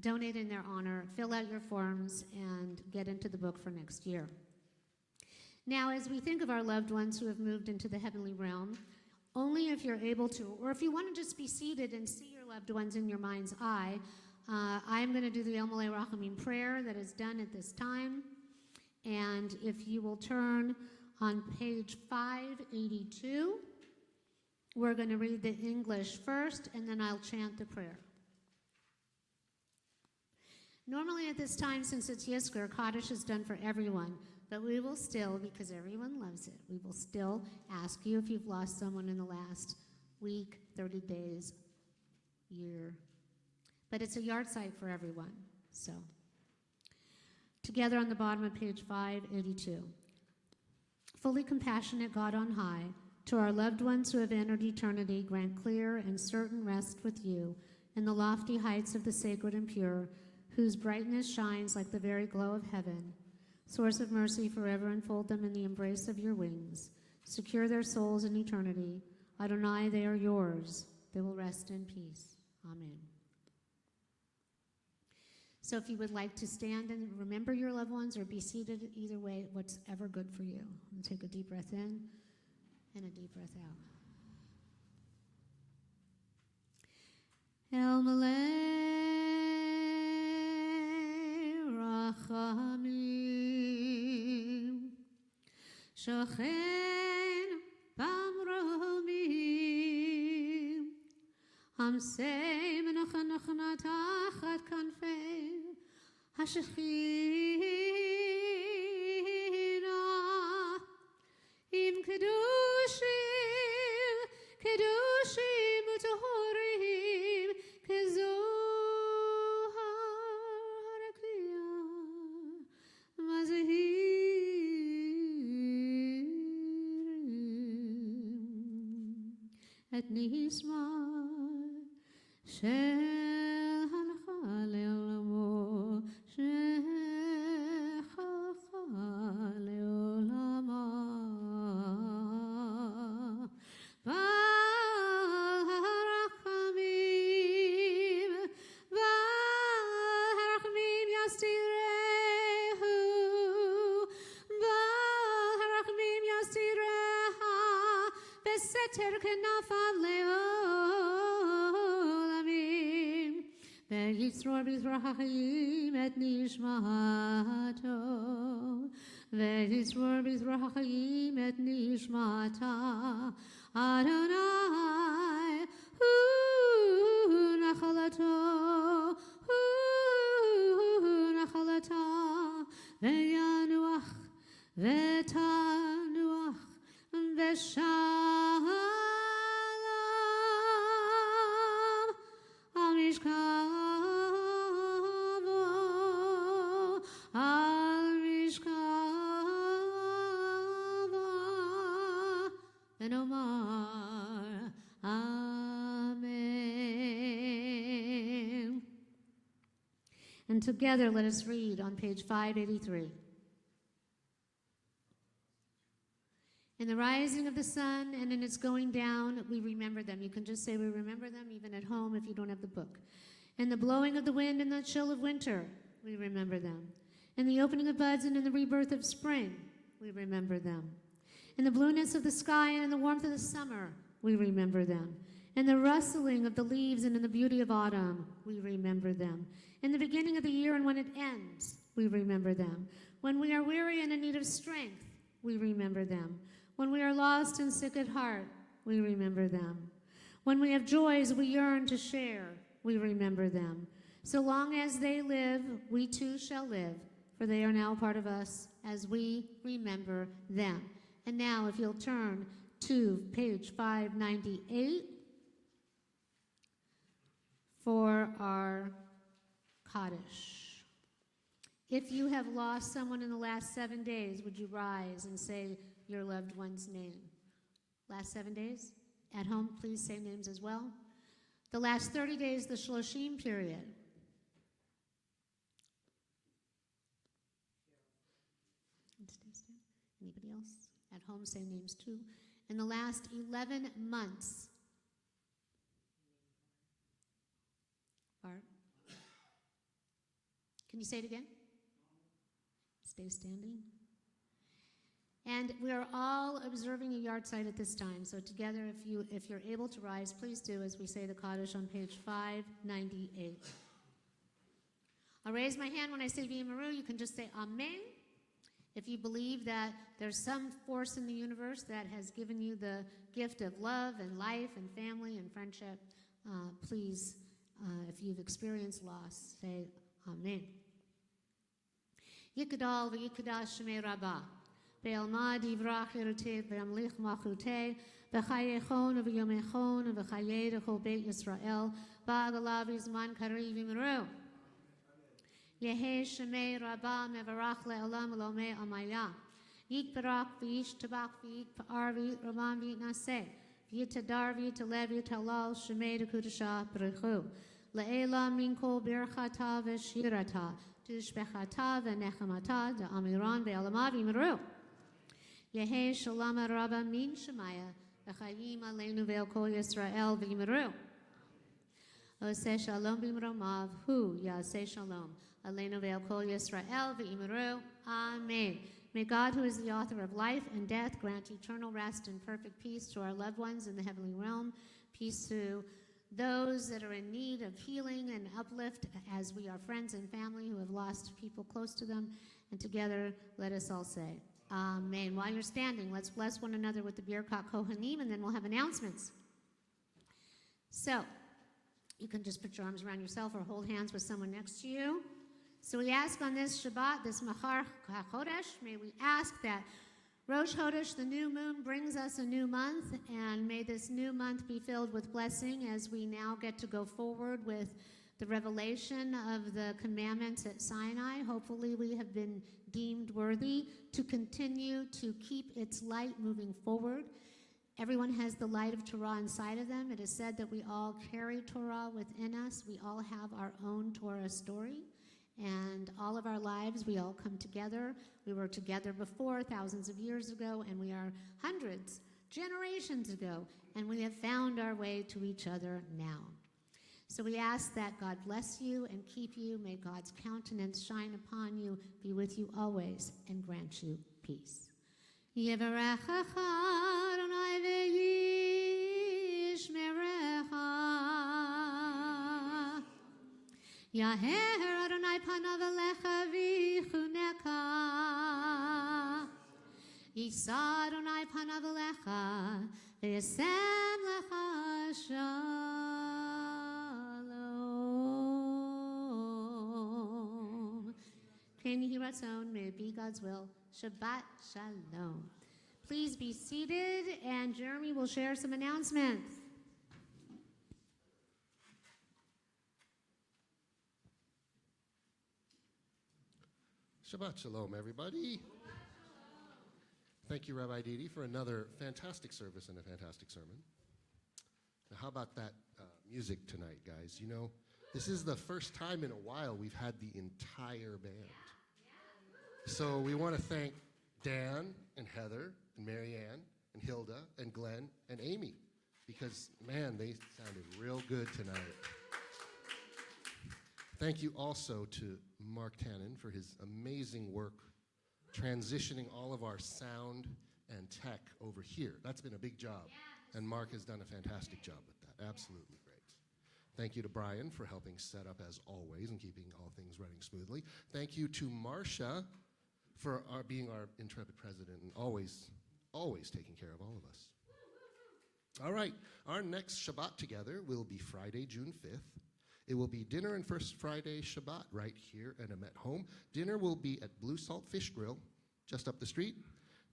donate in their honor, fill out your forms, and get into the book for next year. Now, as we think of our loved ones who have moved into the heavenly realm, only if you're able to, or if you want to just be seated and see your loved ones in your mind's eye, I'm going to do the El Malei Rachamim prayer that is done at this time. And if you will turn on page 582, we're going to read the English first, and then I'll chant the prayer. Normally at this time, since it's Yizkor, Kaddish is done for everyone, but we will still, because everyone loves it, we will still ask you if you've lost someone in the last week, 30 days, year. But it's a yahrzeit for everyone, so. Together on the bottom of page 582. Fully compassionate God on high, To our loved ones who have entered eternity, grant clear and certain rest with you in the lofty heights of the sacred and pure, whose brightness shines like the very glow of heaven. Source of mercy, forever enfold them in the embrace of your wings. Secure their souls in eternity. Adonai, they are yours. They will rest in peace. Amen. So if you would like to stand and remember your loved ones or be seated, either way, whatever good for you. And take a deep breath in and a deep breath out. El Malay Rachamim Shochen Bamromim Hamsei Menachanachna Tachat Kanfei Hashechina Im Kedushim Kedushim Utohorim Kezohar Harakliyah Mazahirim Et Nisma Shel Halcha Leolamo Shel Halcha Leolama Val Harachamim Yastirehu Val Harachamim Yastireha Beseter Kenafav Leolamim Ve'yitzror Bizrahachim Et Nishmato Ve'yitzror Bizrahachim Et Nishmata Adonai Hu Nachalato Hu Nachalata Ve'yanuach Ve'tanuach Ve'shalom Amishkavo Amishkavo and Omar. Amen. And together let us read on page 583. In the rising of the sun and in its going down, we remember them. You can just say we remember them even at home if you don't have the book. In the blowing of the wind and the chill of winter, we remember them. In the opening of buds and in the rebirth of spring, we remember them. In the blueness of the sky and in the warmth of the summer, we remember them. In the rustling of the leaves and in the beauty of autumn, we remember them. In the beginning of the year and when it ends, we remember them. When we are weary and in need of strength, we remember them. When we are lost and sick at heart, we remember them. When we have joys we yearn to share, we remember them. So long as they live, we too shall live, for they are now part of us as we remember them. And now, if you'll turn to page 598 for our Kaddish. If you have lost someone in the last 7 days, would you rise and say your loved one's name? Last 7 days? At home, please say names as well. The last 30 days, the Shloshim period. Anybody else? At home, say names too. In the last 11 months. Barb? Can you say it again? Stay standing. And we are all observing a yard site at this time. So together, if you're able to rise, please do as we say the Kaddish on page 598. I'll raise my hand when I say V'yimaru. You can just say Amen. If you believe that there's some force in the universe that has given you the gift of love and life and family and friendship, please, if you've experienced loss, say Amen. Yikadal v'yikadash shemei rabbah. Be'alma divrach yeruteh ve'amlich machuteh v'chayechon v'yomechon v'chayeh d'chol beit Yisrael v'agalav yizman kari v'yimaru. Yehe shemei rabbah mevarach le'olam l'omei amaya. V'yit barak, v'yish tabak, v'yit pa'ar, v'yit raman, v'yit naseh. V'yit tadar, v'yit alev, v'yit halal, shemei dekudashah, b'rechu. Le'ela min kol birchata v'shirata. Tishbechata v'nechamata, da'amiran ve'alama v'yimeru. Yehe shalom rabba min shemaya. V'chayim aleinu ve'el kol Yisrael v'yimeru. Oseh shalom b'imromav, hu yaseh shalom. Aleinu ve'el kol Yisrael v'yimeru. Amen. May God, who is the author of life and death, grant eternal rest and perfect peace to our loved ones in the heavenly realm. Peace to those that are in need of healing and uplift, as we are friends and family who have lost people close to them. And together, let us all say, Amen. While you're standing, let's bless one another with the Birkat Kohanim, and then we'll have announcements. So, you can just put your arms around yourself or hold hands with someone next to you. So we ask on this Shabbat, this Machar HaChodesh, may we ask that Rosh Chodesh, the new moon, brings us a new month, and may this new month be filled with blessing as we now get to go forward with the revelation of the commandments at Sinai. Hopefully we have been deemed worthy to continue to keep its light moving forward. Everyone has the light of Torah inside of them. It is said that we all carry Torah within us. We all have our own Torah story. And all of our lives, we all come together. We were together before, thousands of years ago, and we are hundreds, generations ago, and we have found our way to each other now. So we ask that God bless you and keep you. May God's countenance shine upon you, be with you always, and grant you peace. Yevarechecha Adonai v'yishmerecha. Yaher Adonai panav elecha v'chuneka. Yisa Adonai panav elecha v'yasem lecha shalom. Can you hear our sound? May it be God's will. Shabbat shalom. Please be seated, and Jeremy will share some announcements. Shabbat Shalom, everybody. Thank you, Rabbi Didi, for another fantastic service and a fantastic sermon. Now, how about that music tonight, guys? You know, this is the first time in a while we've had the entire band. So we want to thank Dan and Heather and Marianne and Hilda and Glenn and Amy, because, man, they sounded real good tonight. Thank you also to Mark Tannen for his amazing work transitioning all of our sound and tech over here. That's been a big job, and Mark has done a fantastic job with that. Absolutely great. Thank you to Brian for helping set up as always and keeping all things running smoothly. Thank you to Marcia for being our intrepid president and always taking care of all of us. All right, our next Shabbat together will be Friday, June 5th. It will be dinner and First Friday Shabbat right here at Emet home. Dinner will be at Blue Salt Fish Grill, just up the street.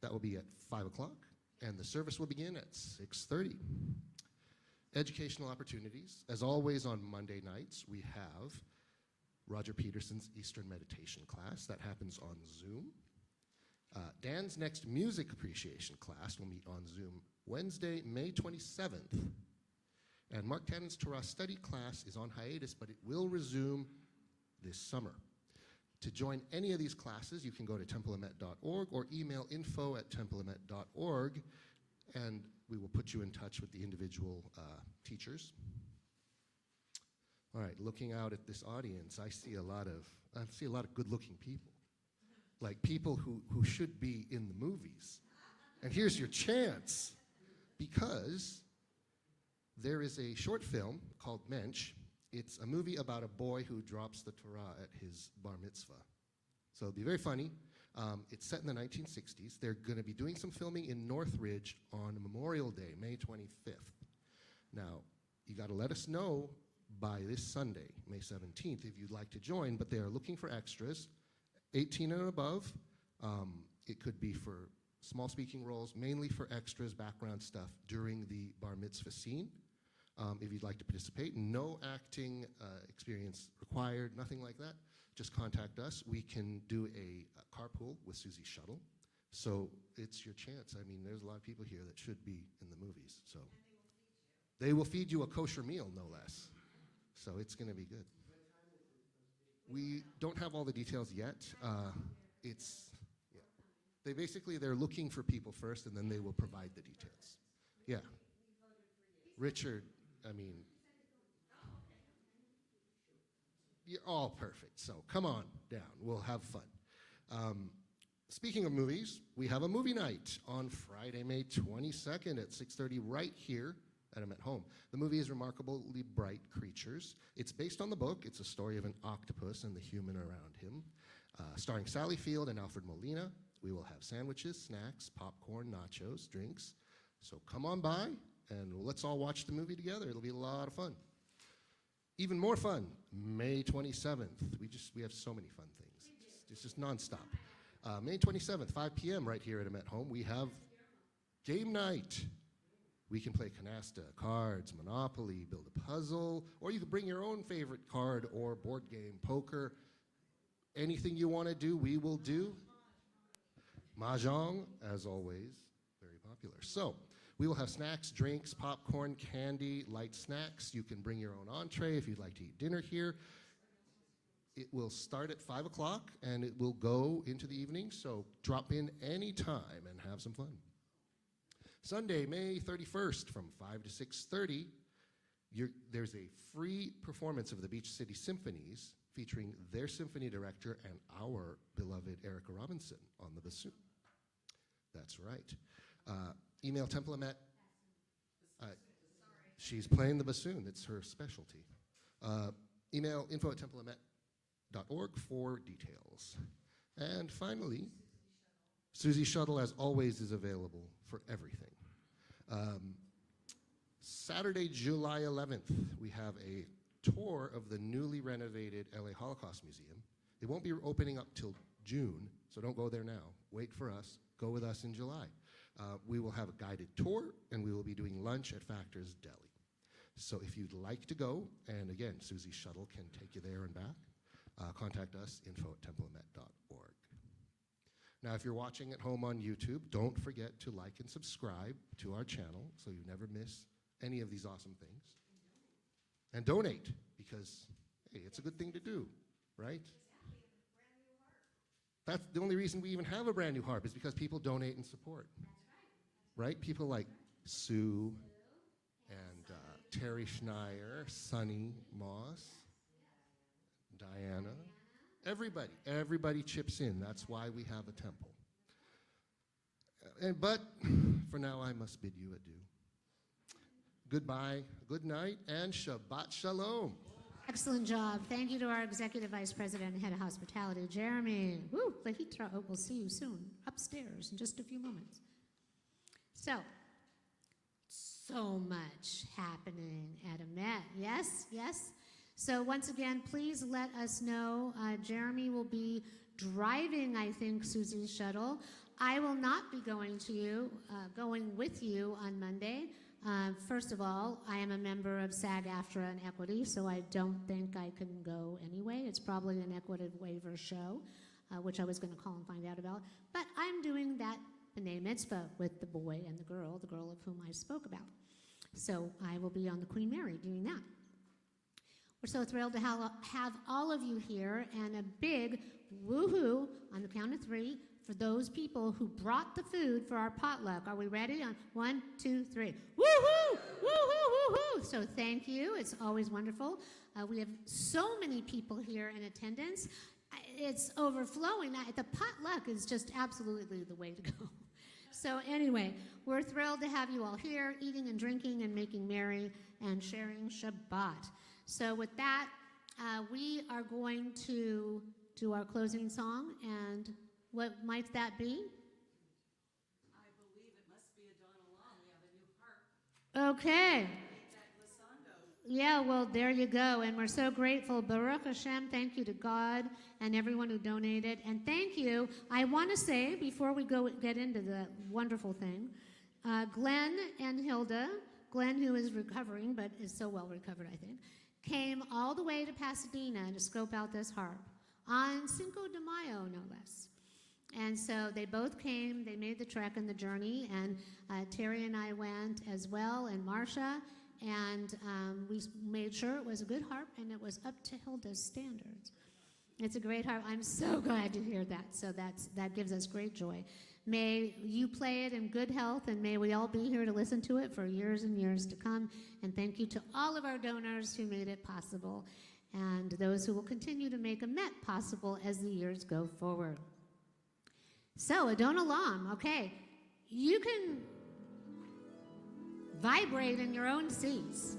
That will be at 5 o'clock, and the service will begin at 6:30. Educational opportunities. As always on Monday nights, we have Roger Peterson's Eastern Meditation class. That happens on Zoom. Dan's next music appreciation class will meet on Zoom Wednesday, May 27th. And Mark Tannen's Torah study class is on hiatus, but it will resume this summer. To join any of these classes, you can go to templeemet.org or email info@templeemet.org, and we will put you in touch with the individual teachers. All right, looking out at this audience, I see a lot of good-looking people, like people who should be in the movies. And here's your chance, because there is a short film called Mensch. It's a movie about a boy who drops the Torah at his bar mitzvah. So it'll be very funny. It's set in the 1960s. They're going to be doing some filming in Northridge on Memorial Day, May 25th. Now, you got to let us know by this Sunday, May 17th, if you'd like to join, but they are looking for extras, 18 and above. It could be for small speaking roles, mainly for extras, background stuff during the bar mitzvah scene. If you'd like to participate, no acting experience required, nothing like that. Just contact us. We can do a carpool with Susie's shuttle. So it's your chance. I mean, there's a lot of people here that should be in the movies. So they will feed you a kosher meal, no less. So it's going to be good. We don't have all the details yet. They're looking for people first, and then they will provide the details. Yeah. Richard, I mean, you're all perfect. So come on down. We'll have fun. Speaking of movies, we have a movie night on Friday, May 22nd at 6:30 right here at Emet Home. The movie is Remarkably Bright Creatures. It's based on the book. It's a story of an octopus and the human around him. Starring Sally Field and Alfred Molina. We will have sandwiches, snacks, popcorn, nachos, drinks. So come on by and let's all watch the movie together. It'll be a lot of fun. Even more fun, May 27th. We have so many fun things. It's just nonstop. May 27th, 5 p.m. right here at Emet Home, we have game night. We can play canasta, cards, Monopoly, build a puzzle, or you can bring your own favorite card or board game, poker. Anything you want to do, we will do. Mahjong, as always, very popular. So we will have snacks, drinks, popcorn, candy, light snacks. You can bring your own entree if you'd like to eat dinner here. It will start at 5 o'clock, and it will go into the evening, so drop in any time and have some fun. Sunday, May 31st, from 5 to 6:30, there's a free performance of the Beach City Symphonies featuring their symphony director and our beloved Erica Robinson on the bassoon. That's right. Email Temple Emet. She's playing the bassoon. It's her specialty. Email info@templeemet.org for details. And finally, Susie Shuttle, as always, is available for everything. Saturday, July 11th, we have a tour of the newly renovated LA Holocaust Museum. It won't be opening up till June, so don't go there now. Wait for us. Go with us in July. We will have a guided tour, and we will be doing lunch at Factor's Deli. So if you'd like to go, and again, Susie Shuttle can take you there and back, contact us, info@templeemet.org. Now, if you're watching at home on YouTube, don't forget to like and subscribe to our channel so you never miss any of these awesome things. And donate, because, hey, it's a good thing to do, right? That's the only reason we even have a brand new harp is because people donate and support. Right? People like Sue and Terry Schneier, Sonny Moss, Diana. Everybody chips in. That's why we have a temple. But for now, I must bid you adieu. Goodbye, good night, and Shabbat Shalom. Excellent job. Thank you to our Executive Vice President and Head of Hospitality, Jeremy. Woo, we'll see you soon, upstairs in just a few moments. So much happening at Emet. Yes. So once again, please let us know. Jeremy will be driving, I think, Susie's shuttle. I will not be going with you on Monday. First of all, I am a member of SAG-AFTRA and Equity, so I don't think I can go anyway. It's probably an equitative waiver show, which I was going to call and find out about. But I'm doing that B'nai Mitzvah with the boy and the girl of whom I spoke about. So I will be on the Queen Mary doing that. We're so thrilled to have all of you here, and a big woohoo on the count of 3 for those people who brought the food for our potluck. Are we ready? On 1, 2, 3. Woohoo! Woohoo! Woohoo! So thank you. It's always wonderful. We have so many people here in attendance. It's overflowing. The potluck is just absolutely the way to go. So anyway, we're thrilled to have you all here, eating and drinking and making merry and sharing Shabbat. So with that, we are going to do our closing song, and what might that be? I believe it must be a Donna Long. We have a new harp. Okay. That glissando. Yeah, well, there you go. And we're so grateful. Baruch Hashem, thank you to God and everyone who donated. And thank you. I want to say, before we get into the wonderful thing, Glenn and Hilda, Glenn, who is recovering, but is so well recovered, I think, came all the way to Pasadena to scope out this harp on Cinco de Mayo, no less. And so they both came, they made the trek and the journey, and Terry and I went as well, and Marcia, and we made sure it was a good harp and it was up to Hilda's standards. It's a great harp. I'm so glad to hear that. So that gives us great joy. May you play it in good health, and may we all be here to listen to it for years and years to come. And thank you to all of our donors who made it possible, and those who will continue to make Emet possible as the years go forward. So, Adon Olam, okay, you can vibrate in your own seats.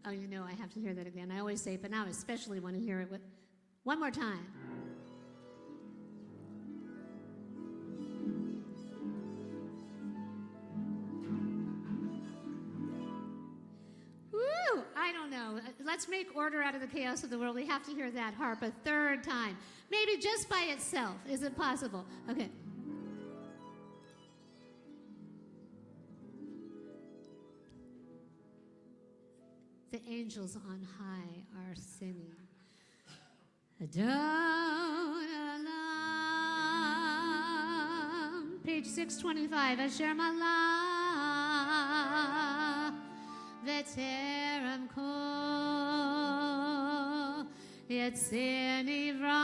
Oh, you know, I have to hear that again. I always say it, but now I especially want to hear it one more time. Woo! I don't know. Let's make order out of the chaos of the world. We have to hear that harp a third time. Maybe just by itself. Is it possible? Okay. The angels on high are singing. Adon Olam, page 625. Asher Malah v'terem kol yetzir nivra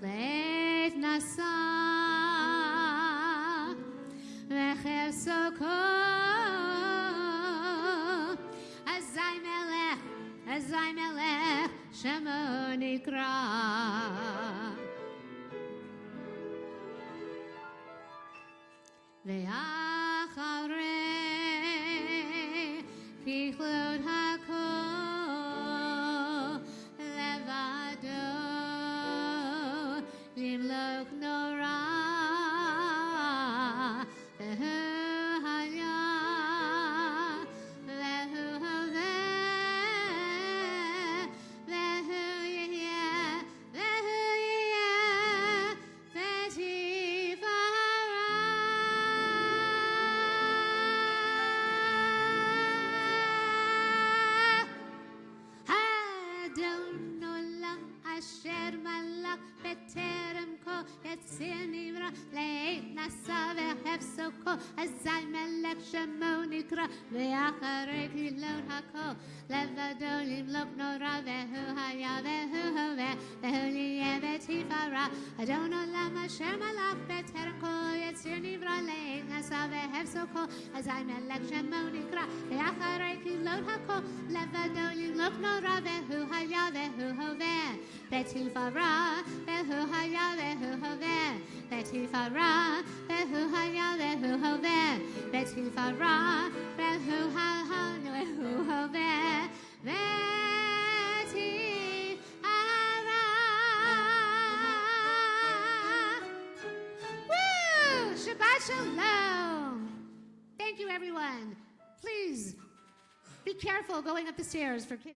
leit nasa v'chefso kol Azai melech shemo nikra. Ve'acharei kichlot hakol levado limlok nora ve'hu haya ve'hu hoveh Azai melech shemo nikra ve'acharei kilot hakol levado limlok nora ve'hu haya ve'hu hoveh ve'hu yeh v'tifara Adon Olam asher malach b'terem kol yetzir nivra le'et nasa ve'hefso kol Azai melech shemo nikra ve'acharei kilot hakol levado limlok nora ve'hu haya ve'hu hoveh v'tifara ve'hu haya ve'hu hoveh v'tifara ve'hu haya ve'hu hoveh v'tifara ve'hu haya ve'hu hoveh v'tifara. Woo! Shabbat Shalom. Thank you, everyone. Please be careful going up the stairs for kids.